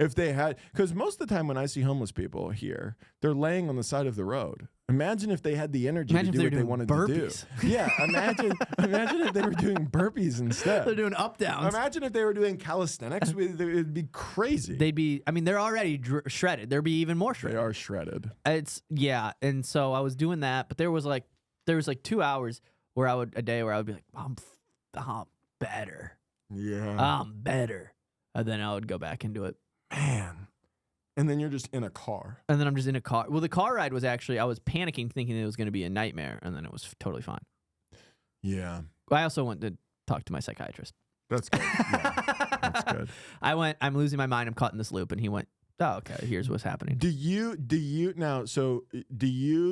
If they had, because most of the time when I see homeless people here, they're laying on the side of the road. Imagine if they had the energy to do what they wanted to do. Yeah, imagine if they were doing burpees instead. They're doing up downs. Imagine if they were doing calisthenics. It'd be crazy. They'd be. I mean, they're already shredded. They'd be even more shredded. They are shredded. And so I was doing that, but there was like 2 hours where I would be like, I'm better. Yeah, I'm better, and then I would go back into it. Man. And then you're just in a car. And then I'm just in a car. Well, the car ride was actually, I was panicking thinking it was going to be a nightmare, and then it was totally fine. Yeah. I also went to talk to my psychiatrist. That's good. Yeah. That's good. I'm losing my mind, I'm caught in this loop, and he went, oh, okay, here's what's happening. Do you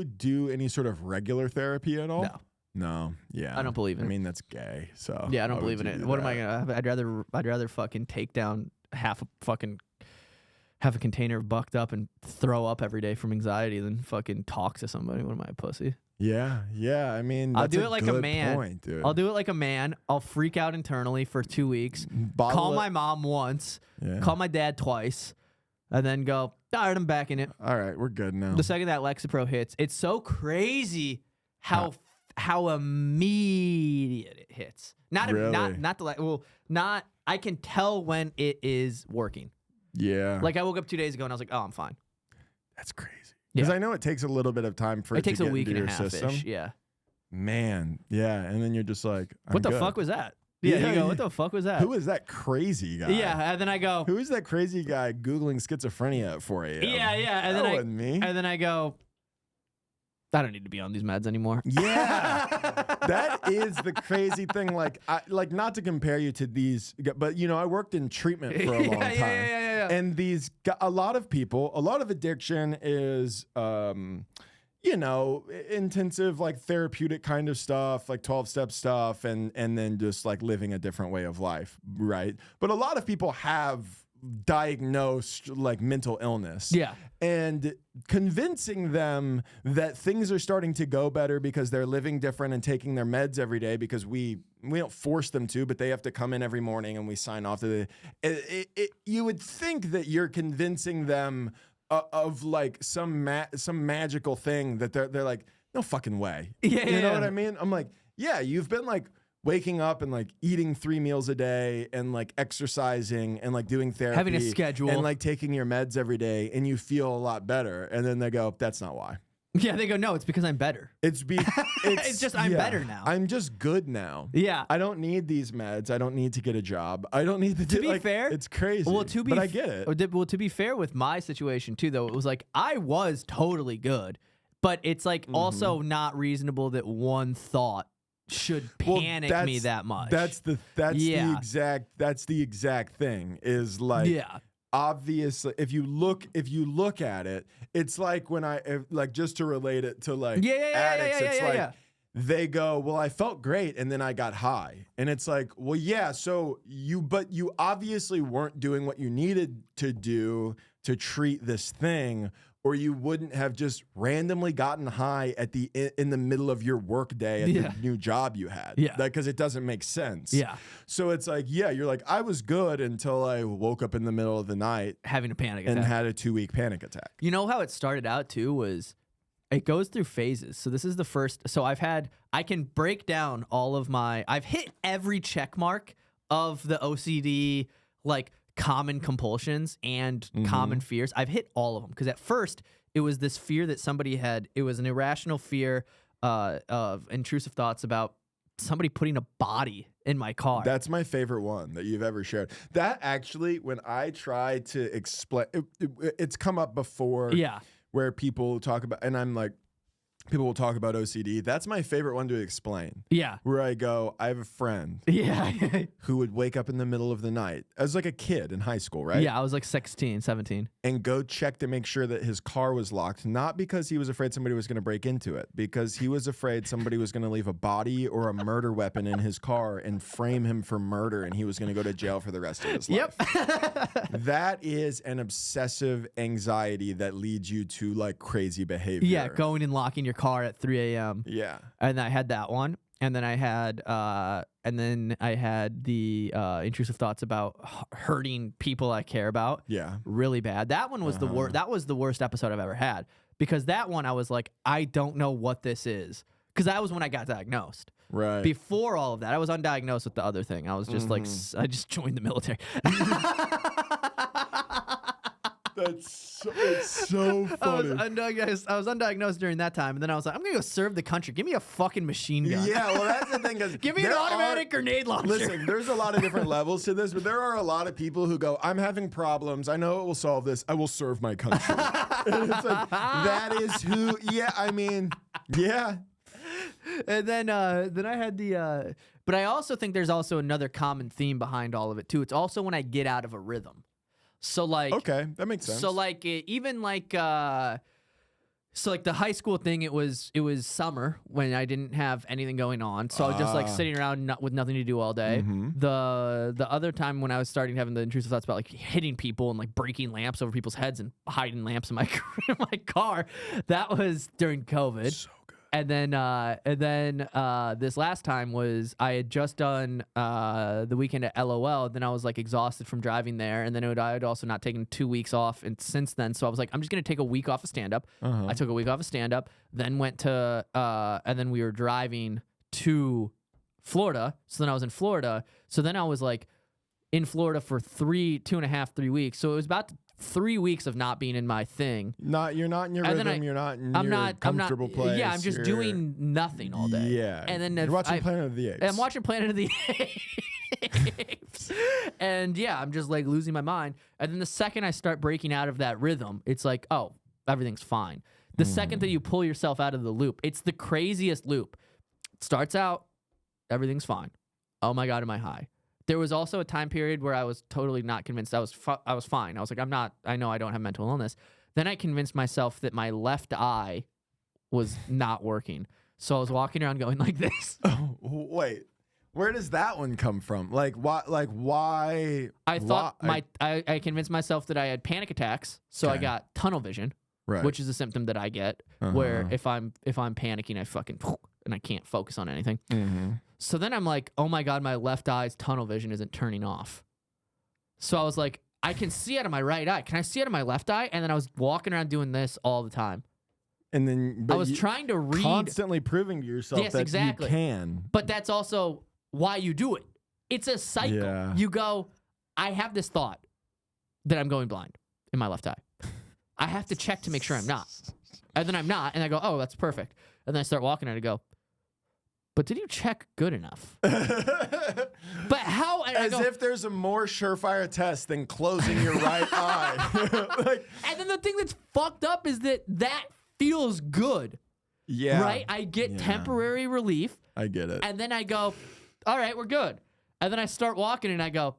do any sort of regular therapy at all? No. No. Yeah. I don't believe in it. I mean, that's gay. So yeah, I don't believe in it. What am I going to, I'd rather fucking take down half a container of bucked up and throw up every day from anxiety than fucking talk to somebody. What am I, a pussy? Yeah. Yeah. I mean, that's I'll do it like a man. Point, dude. I'll do it like a man. I'll freak out internally for 2 weeks. Call my mom once. Yeah. Call my dad twice. And then go, all right, I'm back in it. All right, we're good now. The second that Lexapro hits, it's so crazy how immediate it hits. I can tell when it is working. Yeah. Like I woke up 2 days ago and I was like, oh, I'm fine. That's crazy. Because Yeah. I know it takes a little bit of time for it to takes get a week into and a your half system. ish. Yeah. Man. Yeah. And then you're just like, What the good. fuck was that? Yeah. You go, what the fuck was that? Who is that crazy guy? Yeah. And then I go, Who is that crazy guy Googling schizophrenia at 4 a.m.? Yeah. And that then wasn't me. And then I go, I don't need to be on these meds anymore. Yeah. That is the crazy thing. Like, not to compare you to these, but I worked in treatment for a long time. Yeah. And a lot of addiction is, intensive, like therapeutic kind of stuff, like 12-step stuff, and then just like living a different way of life, right? But a lot of people have diagnosed like mental illness. Yeah. And convincing them that things are starting to go better because they're living different and taking their meds every day, because we don't force them to, but they have to come in every morning and we sign off to you would think that you're convincing them of like some magical thing that they're like, no fucking way. Yeah. You know what I mean? I'm like, yeah, you've been like waking up and like eating 3 meals a day and like exercising and like doing therapy, having a schedule, and like taking your meds every day, and you feel a lot better. And then they go, that's not why. Yeah, they go, no, it's because I'm better. It's just I'm better now. I'm just good now. Yeah. I don't need these meds. I don't need to get a job. I don't need to be fair, it's crazy. Well, but I get it. Well, to be fair with my situation too, though, it was like I was totally good, but it's like also not reasonable that one thought should panic me that much. That's the exact thing is like, yeah. Obviously, if you look at it, it's like when just to relate it to like addicts, it's like they go, well, I felt great and then I got high. And it's like, well, yeah, so you obviously weren't doing what you needed to do to treat this thing, or you wouldn't have just randomly gotten high in the middle of your work day at the new job you had. Yeah. Because it doesn't make sense. Yeah. So it's like, yeah, you're like, I was good until I woke up in the middle of the night having a panic attack and had a 2-week panic attack. You know how it started out too was it goes through phases. So this is the first. So I can break down I've hit every check mark of the OCD, like common compulsions and common fears. I've hit all of them, because at first it was this fear that somebody had. It was an irrational fear of intrusive thoughts about somebody putting a body in my car. That's my favorite one that you've ever shared. That actually, when I try to explain, it's come up before. Yeah. Where people talk about, and I'm like, people will talk about OCD. That's my favorite one to explain. Yeah. Where I go, I have a friend who would wake up in the middle of the night as like a kid in high school, right? Yeah, I was like 16, 17. And go check to make sure that his car was locked, not because he was afraid somebody was going to break into it, because he was afraid somebody was going to leave a body or a murder weapon in his car and frame him for murder, and he was going to go to jail for the rest of his life. That is an obsessive anxiety that leads you to like crazy behavior. Yeah, going and locking your car at 3 a.m. Yeah. And I had that one. And then I had the intrusive thoughts about hurting people I care about. Yeah. Really bad. That one was the worst. That was the worst episode I've ever had. because that one I was like, I don't know what this is, because that was when I got diagnosed. Right. Before all of that, I was undiagnosed with the other thing. I was just like, I just joined the military. It's so funny. I was undiagnosed during that time, and then I was like, I'm gonna go serve the country. Give me a fucking machine gun. Yeah, well, that's the thing. Give me an automatic grenade launcher. Listen, there's a lot of different levels to this, but there are a lot of people who go, I'm having problems. I know it will solve this. I will serve my country. And it's like, that is who, yeah, I mean, yeah. And then I had the, but I also think there's also another common theme behind all of it too. It's also when I get out of a rhythm. So like, okay, that makes sense. So like, even like, so like the high school thing, it was summer when I didn't have anything going on. So I was just like sitting around with nothing to do all day. The other time when I was starting having the intrusive thoughts about like hitting people and like breaking lamps over people's heads and hiding lamps in my car, that was during COVID. So good. And then this last time was I had just done the weekend at LOL. Then I was like exhausted from driving there, and then I had also not taken 2 weeks off, and since then, so I was like, I'm just gonna take a week off of stand up. I took a week off of stand up, then went to and then we were driving to Florida. So then I was in Florida. So then I was like in Florida for 2.5, 3 weeks. So it was about 3 weeks of not being in my thing. You're not in your rhythm. You're not in your comfortable place. Yeah, I'm just doing nothing all day. Yeah. And then you're watching Planet of the Apes. I'm watching Planet of the Apes. And yeah, I'm just like losing my mind. And then the second I start breaking out of that rhythm, it's like, oh, everything's fine. The second that you pull yourself out of the loop, it's the craziest loop. It starts out, everything's fine. Oh my God, am I high? There was also a time period where I was totally not convinced I was fine. I was like, I know I don't have mental illness. Then I convinced myself that my left eye was not working. So I was walking around going like this. Oh, wait. Where does that one come from? Like why? I thought I convinced myself that I had panic attacks. So I got tunnel vision, which is a symptom that I get where if I'm panicking, I fucking and I can't focus on anything. So then I'm like, oh my God, my left eye's tunnel vision isn't turning off. So I was like, I can see out of my right eye. Can I see out of my left eye? And then I was walking around doing this all the time. And then I was trying to read. Constantly proving to yourself that you can. But that's also why you do it. It's a cycle. Yeah. You go, I have this thought that I'm going blind in my left eye. I have to check to make sure I'm not. And then I'm not. And I go, oh, that's perfect. And then I start walking and I go, but did you check good enough? But how? And As if there's a more surefire test than closing your right eye. And then the thing that's fucked up is that feels good. Yeah. Right? I get temporary relief. I get it. And then I go, all right, we're good. And then I start walking and I go,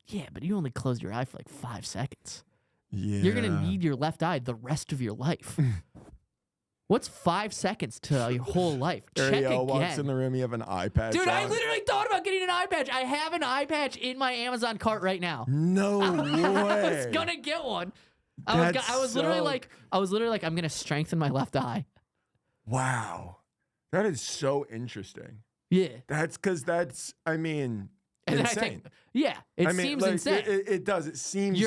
yeah, but you only closed your eye for like 5 seconds. Yeah. You're going to need your left eye the rest of your life. What's 5 seconds to your whole life? Check again. Walks in the room, you have an eye patch. Dude, I literally thought about getting an eye patch. I have an eye patch in my Amazon cart right now. No way. I was gonna get one. I was literally like, I'm gonna strengthen my left eye. Wow, that is so interesting. Yeah, I mean, and insane. It seems like, insane. It does. It seems.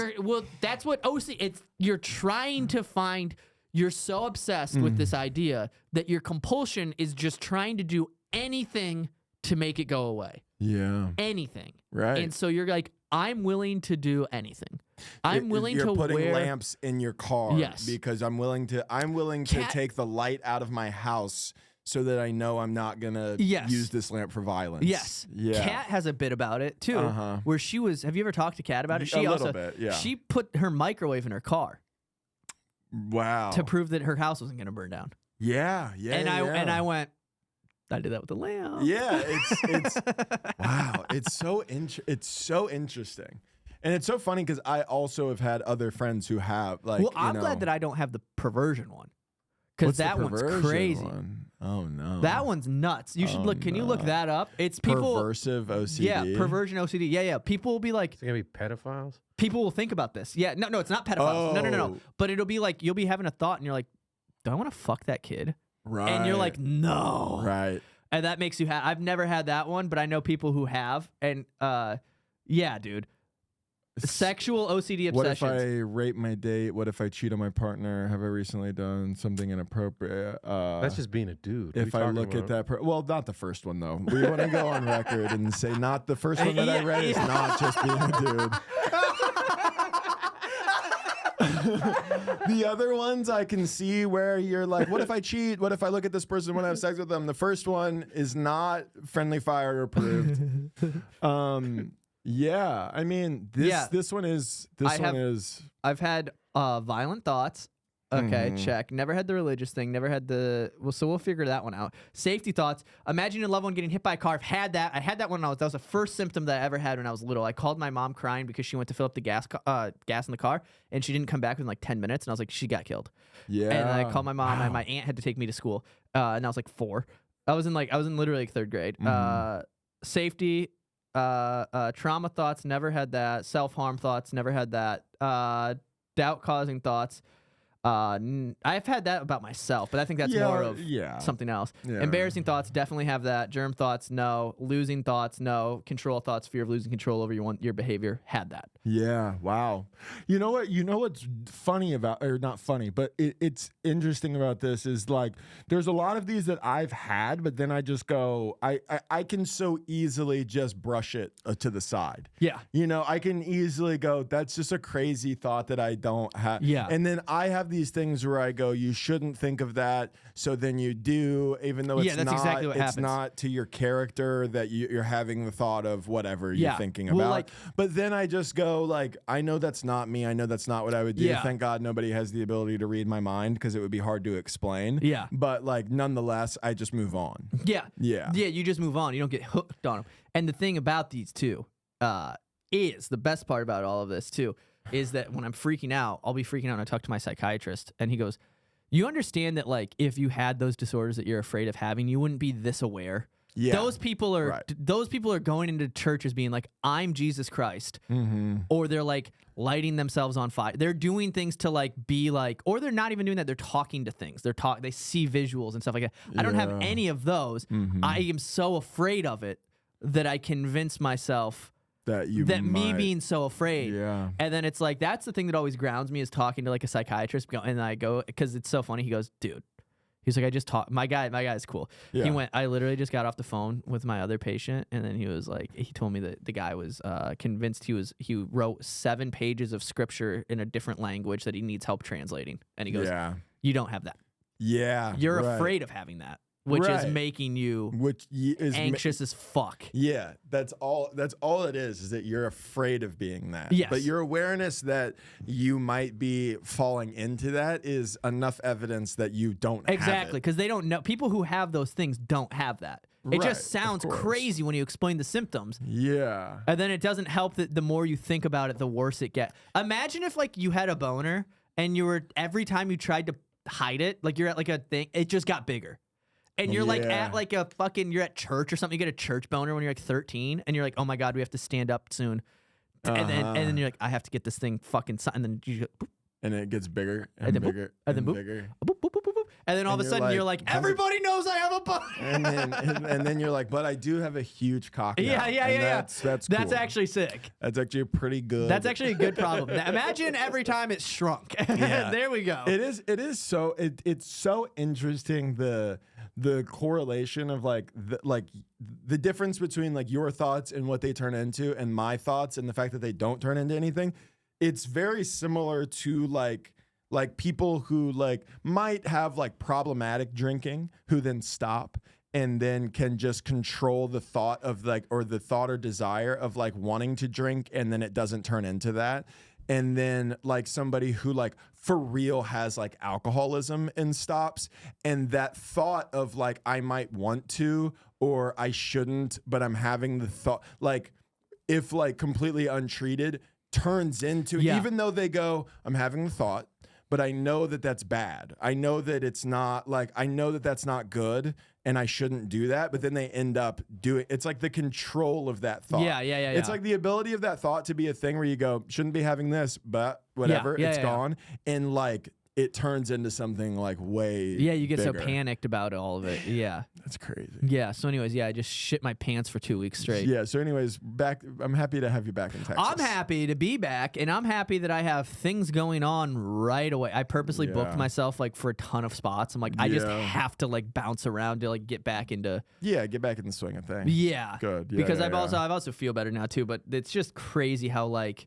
That's what OCD. You're trying to find. You're so obsessed with this idea that your compulsion is just trying to do anything to make it go away. Yeah. Anything. Right. And so you're like, I'm willing to do anything. I'm willing to wear... You're putting lamps in your car. Yes. Because I'm willing to take the light out of my house so that I know I'm not going to use this lamp for violence. Yes. Yeah. Kat has a bit about it, too, where she was... Have you ever talked to Kat about it? A little bit, yeah. She put her microwave in her car. Wow. To prove that her house wasn't going to burn down. Yeah, and I went, I did that with the lamp. Yeah, it's wow. It's so interesting. And it's so funny because I also have had other friends who have I'm glad that I don't have the perversion one. Because that one's crazy. Oh no. That one's nuts. You should look. Can you look that up? It's people. Perversive OCD. Yeah, perversion OCD. Yeah. People will be like. Is it gonna be pedophiles? People will think about this. Yeah. No, it's not pedophiles. Oh. No. But it'll be like you'll be having a thought and you're like, do I want to fuck that kid? Right. And you're like, no. Right. And that makes you I've never had that one, but I know people who have. And yeah, dude. Sexual OCD What if obsessions. I rape my date? What if I cheat on my partner? Have I recently done something inappropriate? That's just being a dude. If I look at that, well, not the first one though. We want to go on record and say not the first one that I read is not just being a dude. The other ones I can see where you're like, what if I cheat? What if I look at this person when I have sex with them? The first one is not friendly fire approved. Yeah, I mean, this one is. I've had violent thoughts. Okay, check. Never had the religious thing. Never had the. Well, so we'll figure that one out. Safety thoughts. Imagine your loved one getting hit by a car. I've had that. I had that when that was the first symptom that I ever had when I was little. I called my mom crying because she went to fill up the gas in the car and she didn't come back within like 10 minutes. And I was like, she got killed. Yeah. And I called my mom and my aunt had to take me to school. And I was like 4. I was in literally like 3rd grade. Safety. Trauma thoughts. Never had that. Self-harm thoughts. Never had that. Doubt-causing thoughts. I've had that about myself, but I think that's more of something else. Yeah. Embarrassing thoughts, definitely have that. Germ thoughts, no. Losing thoughts, no. Control thoughts, fear of losing control over your behavior, had that. Yeah, wow. You know what? You know what's funny about, or not funny, but it's interesting about this is like, there's a lot of these that I've had, but then I just go, I can so easily just brush it to the side. Yeah. You know, I can easily go, that's just a crazy thought that I don't have. Yeah. And then I have these things where I go, you shouldn't think of that. So then you do, even though it's that's exactly what happens. not to your character that you're having the thought of whatever you're thinking about. Like, but then I just go like, I know that's not me. I know that's not what I would do. Yeah. Thank God nobody has the ability to read my mind because it would be hard to explain. Yeah. But like, nonetheless, I just move on. Yeah. Yeah. Yeah, you just move on. You don't get hooked on them. And the thing about these two is, the best part about all of this too, is that when I'm freaking out, I'll be freaking out and I talk to my psychiatrist and he goes, you understand that like if you had those disorders that you're afraid of having, you wouldn't be this aware. Yeah. Those people are going into churches being like, I'm Jesus Christ. Or they're like lighting themselves on fire. They're doing things to like be like, or they're not even doing that. They're talking to things. They see visuals and stuff like that. I don't have any of those. I am so afraid of it that I convince myself me being so afraid. Yeah. And then it's like, that's the thing that always grounds me is talking to like a psychiatrist. And I go, because it's so funny. He goes, dude, he's like, I just talked. My guy is cool. Yeah. He went, I literally just got off the phone with my other patient. And then he was like, he told me that the guy was convinced he wrote 7 pages of scripture in a different language that he needs help translating. And he goes, you don't have that. Yeah. You're afraid of having that. Which is making you anxious as fuck. Yeah, that's all it is that you're afraid of being that. Yes. But your awareness that you might be falling into that is enough evidence that you don't have it. Exactly, because they don't know. People who have those things don't have that. It just sounds crazy when you explain the symptoms. Yeah. And then it doesn't help that the more you think about it, the worse it gets. Imagine if like you had a boner and you were, every time you tried to hide it, like you're at like a thing, it just got bigger. And you're like at like a fucking, you're at church or something. You get a church boner when you're like 13, and you're like, oh my God, we have to stand up soon. And then you're like, I have to get this thing fucking, and then you go, and it gets bigger and then bigger and bigger. And then all of a sudden you're like, everybody knows I have a boner. And then you're like, but I do have a huge cock. Yeah. That's cool. That's actually sick. That's actually pretty good. That's actually a good problem. Now, imagine every time it's shrunk. Yeah. There we go. It is so it's so interesting the correlation of like the difference between like your thoughts and what they turn into and my thoughts and the fact that they don't turn into anything. It's very similar to like people who like might have like problematic drinking who then stop and then can just control the thought of like, or the thought or desire of like wanting to drink, and then it doesn't turn into that. And then like somebody who like for real has like alcoholism and stops, and that thought of like, I might want to, or I shouldn't, but I'm having the thought, like if like completely untreated, turns into, even though they go, I'm having the thought, but I know that that's bad. I know that it's not like, I know that that's not good and I shouldn't do that. But then they end up doing, it's like the control of that thought. Yeah. It's like the ability of that thought to be a thing where you go, shouldn't be having this, but whatever, it's gone. And like, it turns into something like way you get bigger. so panicked about all of it. Yeah. That's crazy. Yeah. So, anyways, I just shit my pants for 2 weeks straight. Yeah. So, anyways, back. I'm happy to have you back in Texas. I'm happy to be back, and I'm happy that I have things going on right away. I purposely booked myself like for a ton of spots. I'm like, I just have to like bounce around to like get back into. Yeah, get back in the swing of things. Yeah. Good. Yeah, because I've also feel better now too. But it's just crazy how like,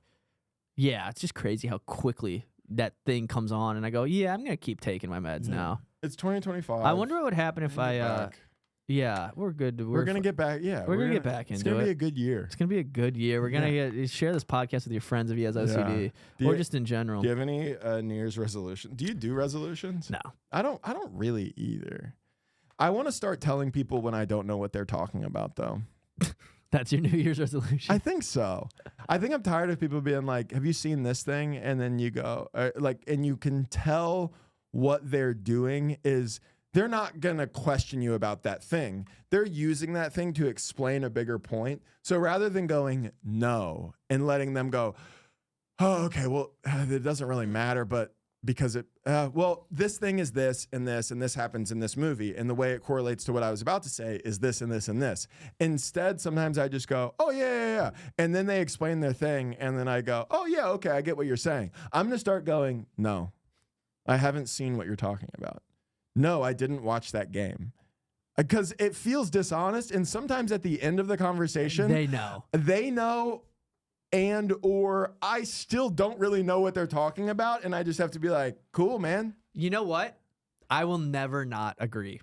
it's just crazy how quickly that thing comes on, and I go, I'm gonna keep taking my meds now. It's 2025. I wonder what would happen if we're good. We're gonna get back. Yeah, we're gonna get back into it. It's gonna be a good year. It's gonna be a good year. We're gonna share this podcast with your friends if he has OCD or just in general. Do you have any New Year's resolution? Do you do resolutions? No, I don't really either. I want to start telling people when I don't know what they're talking about, though. That's your New Year's resolution? I think so. I think I'm tired of people being like, have you seen this thing? And then you go, and you can tell what they're doing is they're not going to question you about that thing. They're using that thing to explain a bigger point. So rather than going, no, and letting them go, oh, okay, well, it doesn't really matter, but because this thing is this, and this happens in this movie. And the way it correlates to what I was about to say is this and this and this. Instead, sometimes I just go, oh, yeah. And then they explain their thing. And then I go, oh, yeah, okay, I get what you're saying. I'm going to start going, no, I haven't seen what you're talking about. No, I didn't watch that game. Because it feels dishonest. And sometimes at the end of the conversation, they know. And or I still don't really know what they're talking about, and I just have to be like, cool, man. You know what? I will never not agree.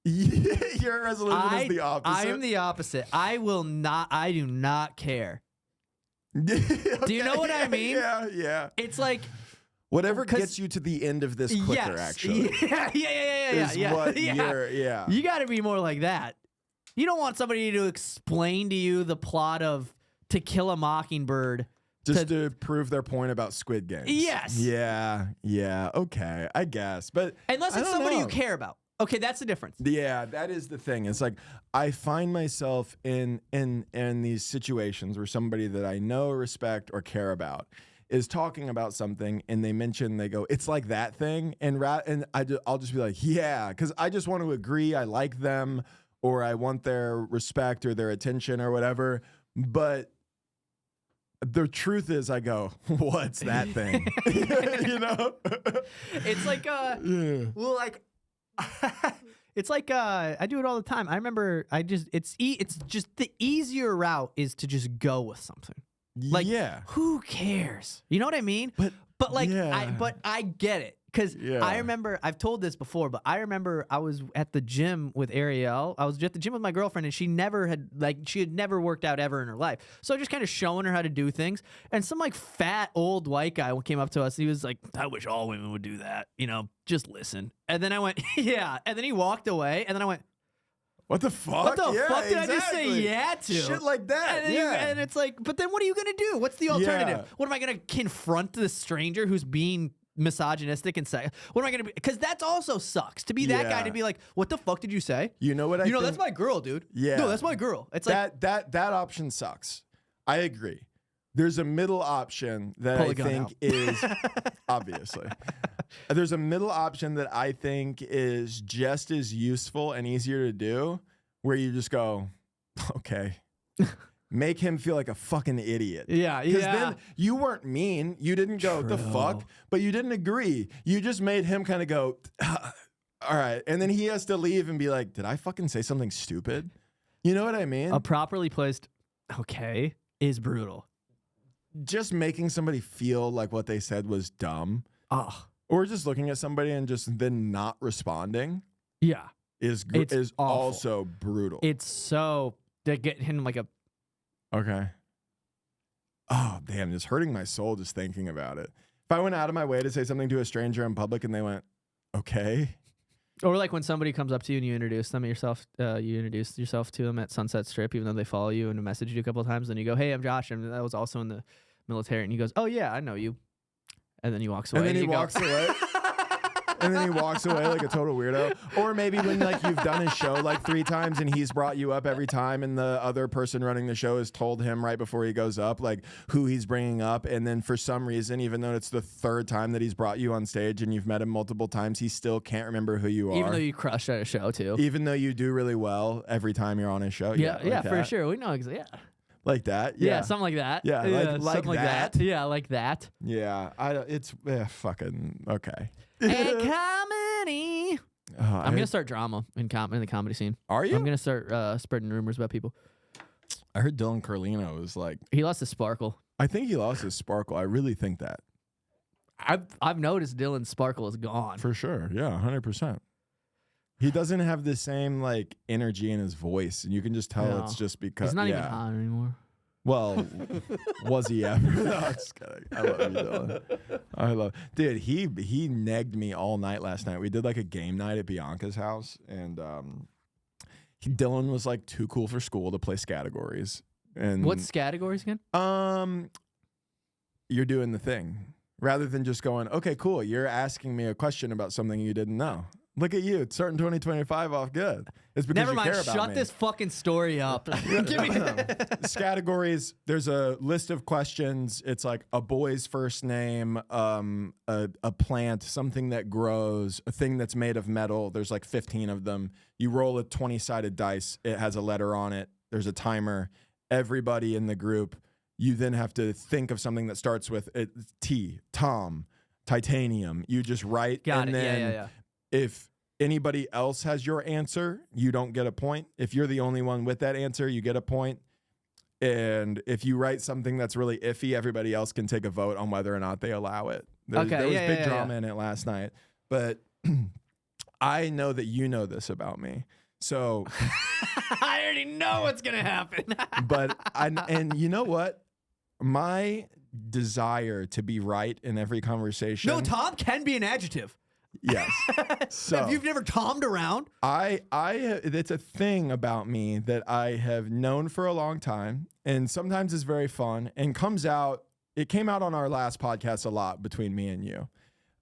Your resolution is the opposite. I am the opposite. I do not care. Okay. Do you know what I mean? Yeah. It's like whatever gets you to the end of this quicker, actually. Yeah. You got to be more like that. You don't want somebody to explain to you the plot of To Kill a Mockingbird. Just to prove their point about Squid Games. Yes. Yeah. Okay, I guess. But unless it's somebody you care about. Okay, that's the difference. Yeah, that is the thing. It's like I find myself in these situations where somebody that I know, respect, or care about is talking about something, and they go, it's like that thing, and I'll just be like, yeah, because I just want to agree. I like them, or I want their respect or their attention or whatever, but the truth is, I go, what's that thing? You know? It's like, it's like, I do it all the time. I remember, it's just the easier route is to just go with something. Like, who cares? You know what I mean? But I get it. Because I remember, I've told this before, but I remember I was at the gym with Ariel. I was at the gym with my girlfriend, and she had never worked out ever in her life. So just kind of showing her how to do things. And some like fat old white guy came up to us. And he was like, I wish all women would do that. You know, just listen. And then I went, yeah. And then he walked away. And then I went, what the fuck? What the fuck did I just say yeah to? Shit like that. And it's like, but then what are you going to do? What's the alternative? Yeah. What am I going to confront this stranger who's being misogynistic and say, what am I going to be? Because that also sucks to be that guy, to be like, what the fuck did you say? You know what I think? That's my girl, dude. Yeah. No, that's my girl. It's like that option sucks. I agree. There's a middle option that I think is obviously. There's a middle option that I think is just as useful and easier to do, where you just go, okay. Make him feel like a fucking idiot. Yeah. Because then you weren't mean. You didn't go, the fuck? But you didn't agree. You just made him kind of go, all right. And then he has to leave and be like, did I fucking say something stupid? You know what I mean? A properly placed okay is brutal. Just making somebody feel like what they said was dumb. Or just looking at somebody and just then not responding. Yeah. Is also brutal. It's so, they get him like a, okay. Oh, damn. It's hurting my soul just thinking about it. If I went out of my way to say something to a stranger in public and they went, okay. Or like when somebody comes up to you and you introduce yourself to them at Sunset Strip, even though they follow you and messaged you a couple of times. Then you go, hey, I'm Josh. And I was also in the military. And he goes, oh, yeah, I know you. And then he walks away. And then he walks away. and then he walks away like a total weirdo. Or maybe when like you've done his show like 3 times and he's brought you up every time, and the other person running the show has told him right before he goes up like who he's bringing up, and then for some reason, even though it's the 3rd time that he's brought you on stage and you've met him multiple times, he still can't remember who you are. Even though you crushed at a show too. Even though you do really well every time you're on his show. Yeah, like for sure. We know exactly. Yeah. Like that. Yeah, something like that. Yeah, like something like that. Yeah, like that. Yeah, it's fucking okay. And comedy. I'm gonna start drama in the comedy scene. Are you? I'm gonna start spreading rumors about people. I heard Dillon Carlino was like, he lost his sparkle. I think he lost his sparkle. I really think that. I've noticed Dillon's sparkle is gone. For sure. Yeah, 100%. He doesn't have the same like energy in his voice, and you can just tell it's just because he's not even hot anymore. Well, was he ever? No, I'm just kidding. I love you, Dillon. I love, dude. He negged me all night last night. We did like a game night at Bianca's house, and Dillon was like too cool for school to play categories. And what's categories again? You're doing the thing rather than just going, okay, cool. You're asking me a question about something you didn't know. Look at you, starting 2025 off good. It's because Never you mind. care about Shut me. this fucking story up. Give me categories. There's a list of questions. It's like a boy's first name, a plant, something that grows, a thing that's made of metal. There's like 15 of them. You roll a 20-sided dice. It has a letter on it. There's a timer. Everybody in the group, you then have to think of something that starts with T, Tom, titanium. You just write. Got and it. then Yeah. If anybody else has your answer, you don't get a point. If you're the only one with that answer, you get a point. And if you write something that's really iffy, everybody else can take a vote on whether or not they allow it. There was big drama in it last night. But I know that you know this about me. So I already know what's going to happen. and you know what? My desire to be right in every conversation. No, Tom can be an adjective. Yes. So if you've never Tommed around, it's a thing about me that I have known for a long time, and sometimes it's very fun and comes out. It came out on our last podcast a lot between me and you,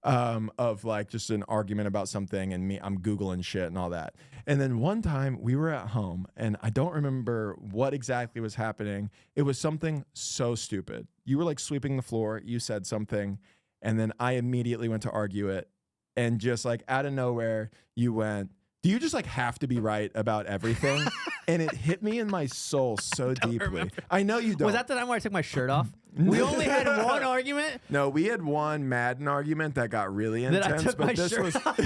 of like just an argument about something, and I'm Googling shit and all that. And then one time we were at home, and I don't remember what exactly was happening. It was something so stupid. You were like sweeping the floor. You said something, and then I immediately went to argue it. And just like out of nowhere, you went, do you just like have to be right about everything? And it hit me in my soul so deeply. Remember. I know you don't. Was that the time where I took my shirt off? We only had one argument. No, we had one Madden argument that got really intense. Then I took my shirt off.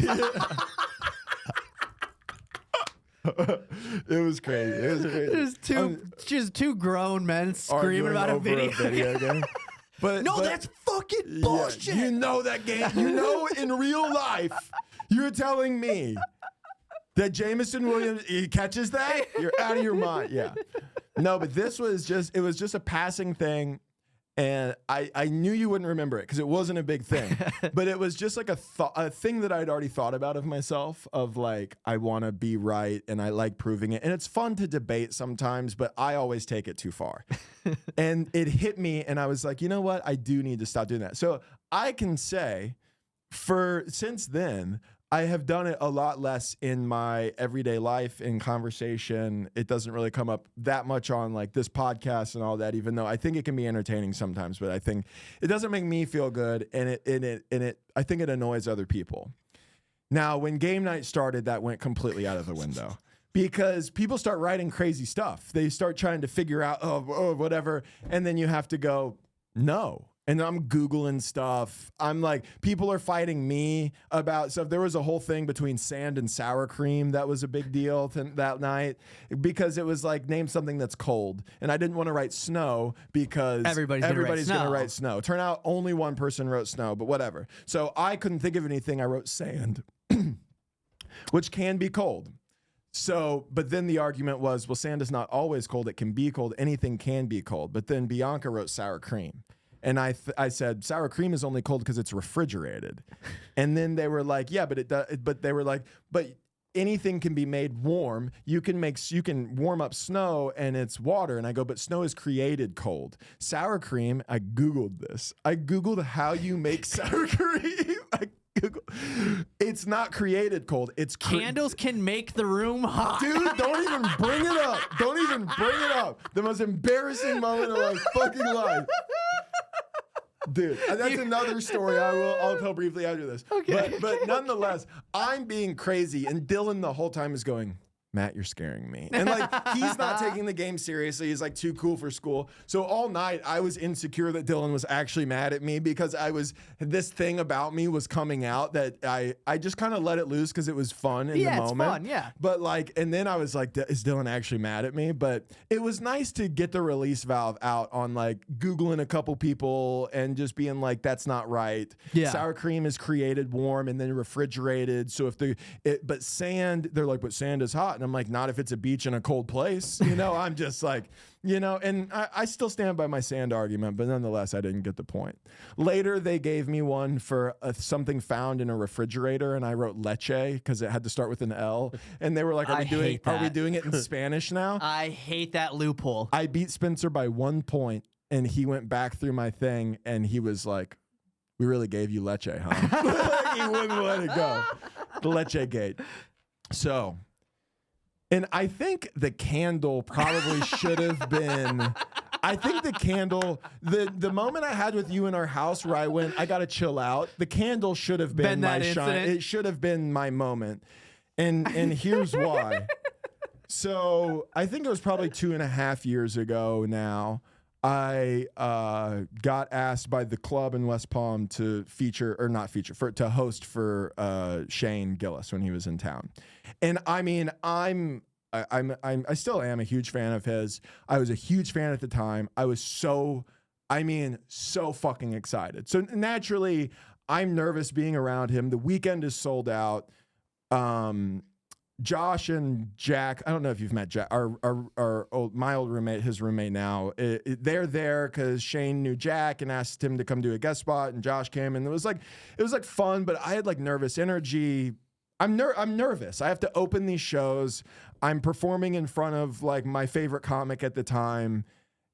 It was crazy. It was just two grown men screaming about a video game. But that's fucking bullshit. You know that game. You know in real life, you're telling me that Jameson Williams, he catches that? You're out of your mind. Yeah. No, but it was just a passing thing. And I knew you wouldn't remember it because it wasn't a big thing. But it was just like a thing that I'd already thought about of myself, of like, I want to be right and I like proving it. And it's fun to debate sometimes, but I always take it too far. And it hit me and I was like, you know what? I do need to stop doing that. So I can say since then, I have done it a lot less in my everyday life, in conversation. It doesn't really come up that much on like this podcast and all that, even though I think it can be entertaining sometimes, but I think it doesn't make me feel good. And I think it annoys other people. Now, when game night started, that went completely out of the window because people start writing crazy stuff. They start trying to figure out, whatever. And then you have to go, no. And I'm Googling stuff. I'm like, people are fighting me about stuff. There was a whole thing between sand and sour cream that was a big deal that night because it was like, name something that's cold. And I didn't want to write snow because everybody's going to write snow. Turn out only one person wrote snow, but whatever. So I couldn't think of anything. I wrote sand, which can be cold. So, but then the argument was, well, sand is not always cold. It can be cold. Anything can be cold. But then Bianca wrote sour cream. And I said, sour cream is only cold because it's refrigerated. And then they were like, yeah, but they were like, but anything can be made warm. You can warm up snow and it's water. And I go, but snow is created cold. Sour cream, I Googled this. I Googled how you make sour cream. It's not created cold. It's candles can make the room hot. Dude, don't even bring it up. Don't even bring it up. The most embarrassing moment of my fucking life. Dude, that's another story I'll tell briefly after this. Okay. But nonetheless, I'm being crazy, and Dillon the whole time is going, Matt, you're scaring me. And like, he's not taking the game seriously. He's like too cool for school. So all night I was insecure that Dillon was actually mad at me because this thing about me was coming out that I just kind of let it loose because it was fun in the moment. It's fun, yeah. But like, and then I was like, is Dillon actually mad at me? But it was nice to get the release valve out on like Googling a couple people and just being like, that's not right. Yeah. Sour cream is created warm and then refrigerated. So but sand, they're like, but sand is hot. And I'm like, not if it's a beach in a cold place. You know, I'm just like, you know, and I still stand by my sand argument, but nonetheless, I didn't get the point. Later, they gave me one for something found in a refrigerator, and I wrote leche because it had to start with an L. And they were like, are we doing it in Spanish now? I hate that loophole. I beat Spencer by 1 point, and he went back through my thing, and he was like, we really gave you leche, huh? He wouldn't let it go. The leche gate. So... And I think the candle probably should have been. I think the candle, the moment I had with you in our house where I got to chill out, the candle should have been my shine. It should have been my moment. And here's why. So I think it was probably 2.5 years ago now. I got asked by the club in West Palm to to host for Shane Gillis when he was in town. And I mean, I still am a huge fan of his. I was a huge fan at the time. I was so fucking excited. So naturally, I'm nervous being around him. The weekend is sold out. Josh and Jack, I don't know if you've met Jack, my old roommate, his roommate now. They're there because Shane knew Jack and asked him to come do a guest spot, and Josh came, and it was like fun, but I had like nervous energy. I'm nervous. I have to open these shows. I'm performing in front of like my favorite comic at the time.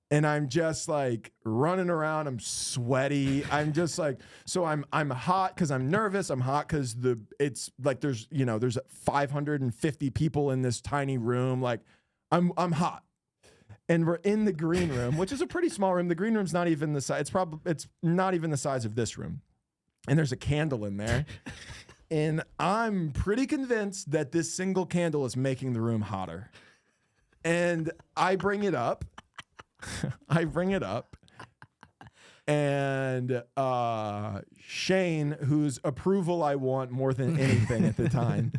And I'm just like running around. I'm sweaty. I'm just like, so I'm hot because I'm nervous. I'm hot because it's like there's 550 people in this tiny room. Like I'm hot. And we're in the green room, which is a pretty small room. The green room's not even the size. It's not even the size of this room. And there's a candle in there. And I'm pretty convinced that this single candle is making the room hotter. And I bring it up. And Shane, whose approval I want more than anything at the time,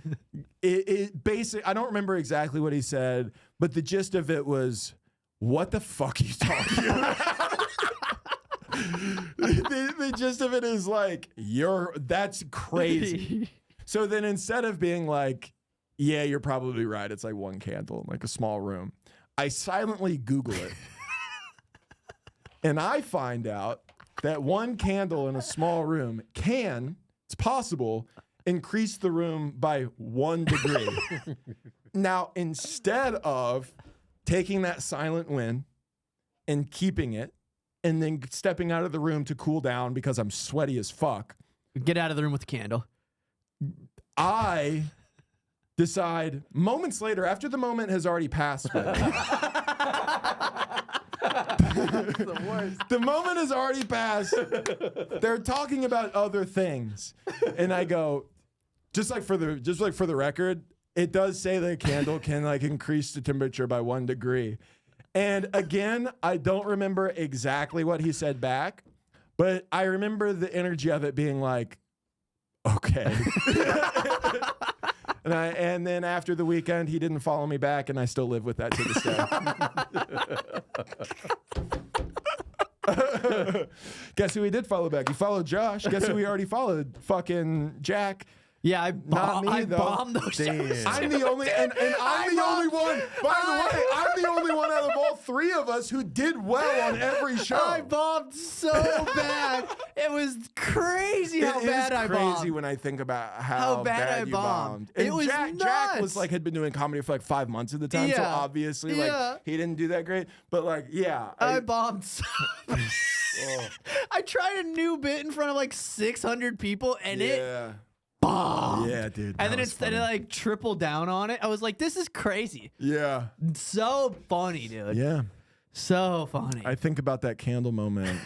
it basically, I don't remember exactly what he said, but the gist of it was, what the fuck are you talking about? the gist of it is like, that's crazy. So then instead of being like, yeah, you're probably right, it's like one candle in like a small room, I silently Google it. And I find out that one candle in a small room it's possible, increase the room by 1 degree. Now, instead of taking that silent win and keeping it, and then stepping out of the room to cool down because I'm sweaty as fuck. Get out of the room with the candle. I decide moments later, after the moment has already passed. The worst. The moment has already passed. They're talking about other things. And I go, just like for the record, it does say that a candle can like increase the temperature by 1 degree. And again, I don't remember exactly what he said back, but I remember the energy of it being like, okay. And then after the weekend, he didn't follow me back, and I still live with that to this day. Guess who he did follow back? He followed Josh. Guess who he already followed? Fucking Jack. Yeah, I Not me, though. bombed those Damn. shows. I'm the only, and I'm the only one. By the way, I'm the only one out of all three of us who did well on every show. I bombed so bad. It was crazy how bad I bombed. It's crazy when I think about how bad I you bombed. And It was Jack nuts. was had been doing comedy for 5 months at the time, so Yeah. obviously Yeah. he didn't do that great. But I bombed so I tried a new bit in front of 600 people and it bombed. Yeah, dude. And then instead of triple down on it, I was like, this is crazy. Yeah. So funny, dude. Yeah. So funny. I think about that candle moment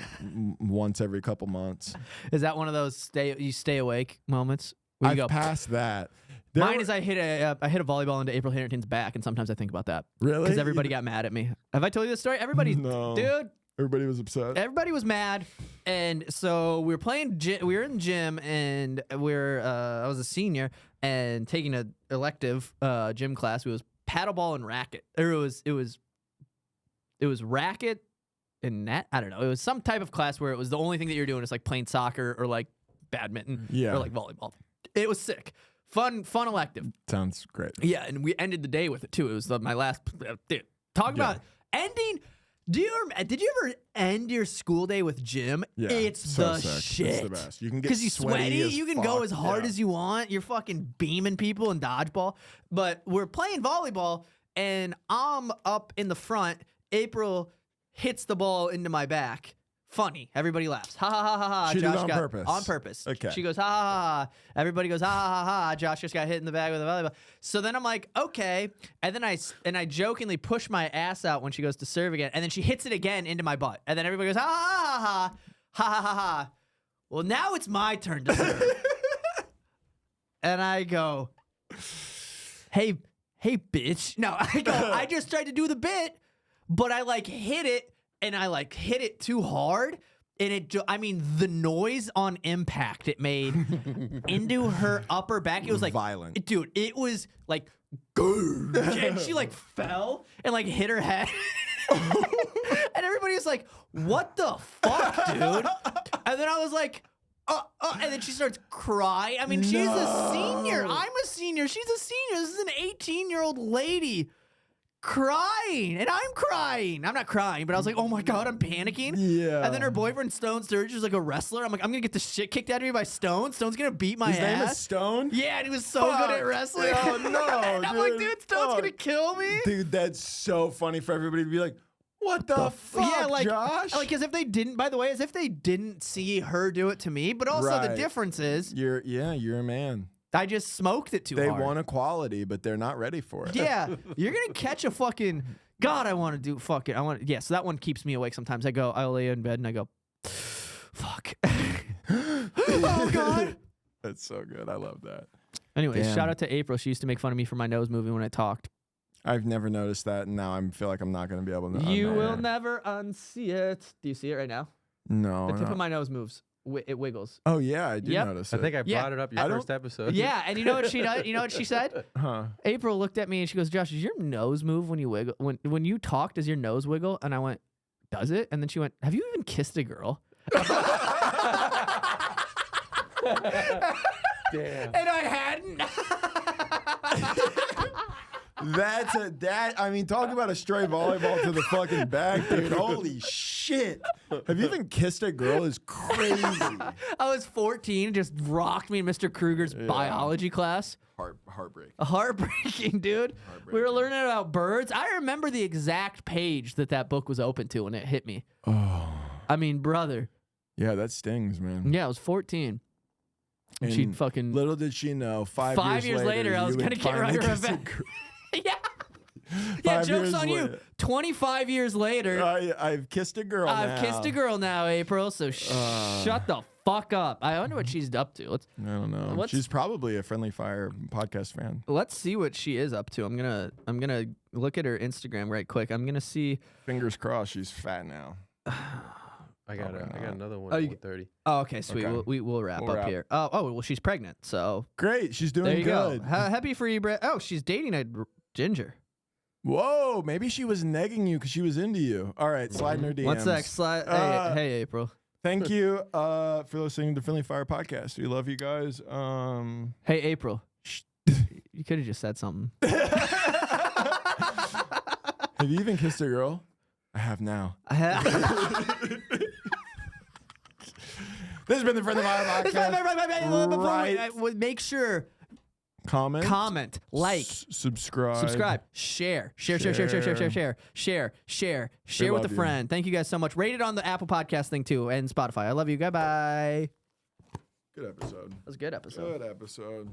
once every couple months. Is that one of those you stay awake moments? Where you I've go, passed that. Mine is I hit a volleyball into April Harrington's back, and sometimes I think about that. Really? Because everybody got mad at me. Have I told you this story? Everybody, No. dude. Everybody was upset. Everybody was mad, and so we were playing. We were in gym, and I was a senior and taking an elective gym class. It was paddleball and racket. Or it was racket and net. I don't know. It was some type of class where it was the only thing that you're doing is playing soccer or badminton or volleyball. It was sick, fun elective. Sounds great. Yeah, and we ended the day with it too. It was my last. Dude, talk about ending. Did you ever end your school day with gym? Yeah, It's so the sick. shit. It's the best. You can get because you sweaty as you can fuck. go as hard Yeah. as you want. You're fucking beaming people in dodgeball. But we're playing volleyball, and I'm up in the front. April hits the ball into my back. Funny. Everybody laughs. Ha ha ha ha ha. She did Josh on got purpose. On purpose. Okay. She goes ha ha ha ha. Everybody goes ha ha ha ha. Josh just got hit in the back with a volleyball. So then I'm like, okay. And then I jokingly push my ass out when she goes to serve again, and then she hits it again into my butt. And then everybody goes ha ha ha ha ha ha ha ha. Well, now it's my turn to serve. And I go, hey bitch. No, I just tried to do the bit, but I hit it. And I hit it too hard, and the noise on impact it made into her upper back. It was violent, dude. It was and she fell and hit her head, and everybody was like, "What the fuck, dude?" And then I was like, and then she starts crying. I mean, she's a senior. I'm a senior. She's a senior. This is an 18-year-old lady. Crying, and I'm crying. I'm not crying, but I was like, oh my God, I'm panicking. Yeah. And then her boyfriend, Stone Sturridge, is a wrestler. I'm like, I'm going to get the shit kicked out of me by Stone. Stone's going to beat my ass. His name is Stone? Yeah, and he was so good at wrestling. Oh, no, and I'm like, dude, Stone's going to kill me. Dude, that's so funny for everybody to be like, what the fuck, yeah, Josh? as if they didn't see her do it to me, but also the Right. difference is You're a man. I just smoked it too They hard. want equality, but they're not ready for it. Yeah, you're gonna catch a fucking. God, I want to do fucking. Yeah, so that one keeps me awake sometimes. I'll lay in bed and I go, fuck. Oh God. That's so good. I love that. Anyways, Damn. shout out to April. She used to make fun of me for my nose moving when I talked. I've never noticed that, and now I feel like I'm not going to be able to. You unknow will it. never unsee it. Do you see it right now? No. The tip no. of my nose moves. It wiggles. Oh yeah, I do Yep. notice I it. think I Yeah. brought it up your I don't- first episode. Yeah, and you know what she does? You know what she said? Huh? April looked at me and she goes, "Josh, does your nose move when you wiggle? When you talk, does your nose wiggle?" And I went, "Does it?" And then she went, "Have you even kissed a girl?" Damn. And I hadn't. I mean, talk about a stray volleyball to the fucking back, dude. Holy shit. Have you even kissed a girl? Is crazy. I was 14 and just rocked me in Mr. Kruger's biology class. Heartbreak. Heartbreaking, dude. We were learning about birds. I remember the exact page that book was open to when it hit me. Oh. I mean, brother. Yeah, that stings, man. Yeah, I was 14. And she'd fucking... Little did she know, 5 years later, I was going gonna to get right revenge. Yeah. Yeah, 5 joke's years on you. later. 25 years later, I've kissed a girl now. I've kissed a girl now, April, so shut the fuck up. I wonder what she's up to. I don't know. She's probably a Friendly Fire podcast fan. Let's see what she is up to. I'm gonna look at her Instagram right quick. I'm gonna see. Fingers crossed she's fat now. I got another one. Oh, at you- 1:30. Oh, okay, sweet. Okay. We'll wrap We'll up wrap. here. Oh, well, she's pregnant, so Great, she's doing there you good. go. Happy for you, Brett. Oh, she's dating a ginger. Whoa, maybe she was negging you because she was into you. All right, slide in her DMs. One sec. Slide. Hey, April. Thank you for listening to Friendly Fire Podcast. We love you guys. Hey, April. You could have just said something. Have you even kissed a girl? I have now. This has been the Friendly Fire Podcast. Make sure. Comment, like, subscribe, share with a friend. Thank you guys so much. Rate it on the Apple Podcast thing too and Spotify. I love you. Goodbye. Good episode. That was a good episode. Good episode.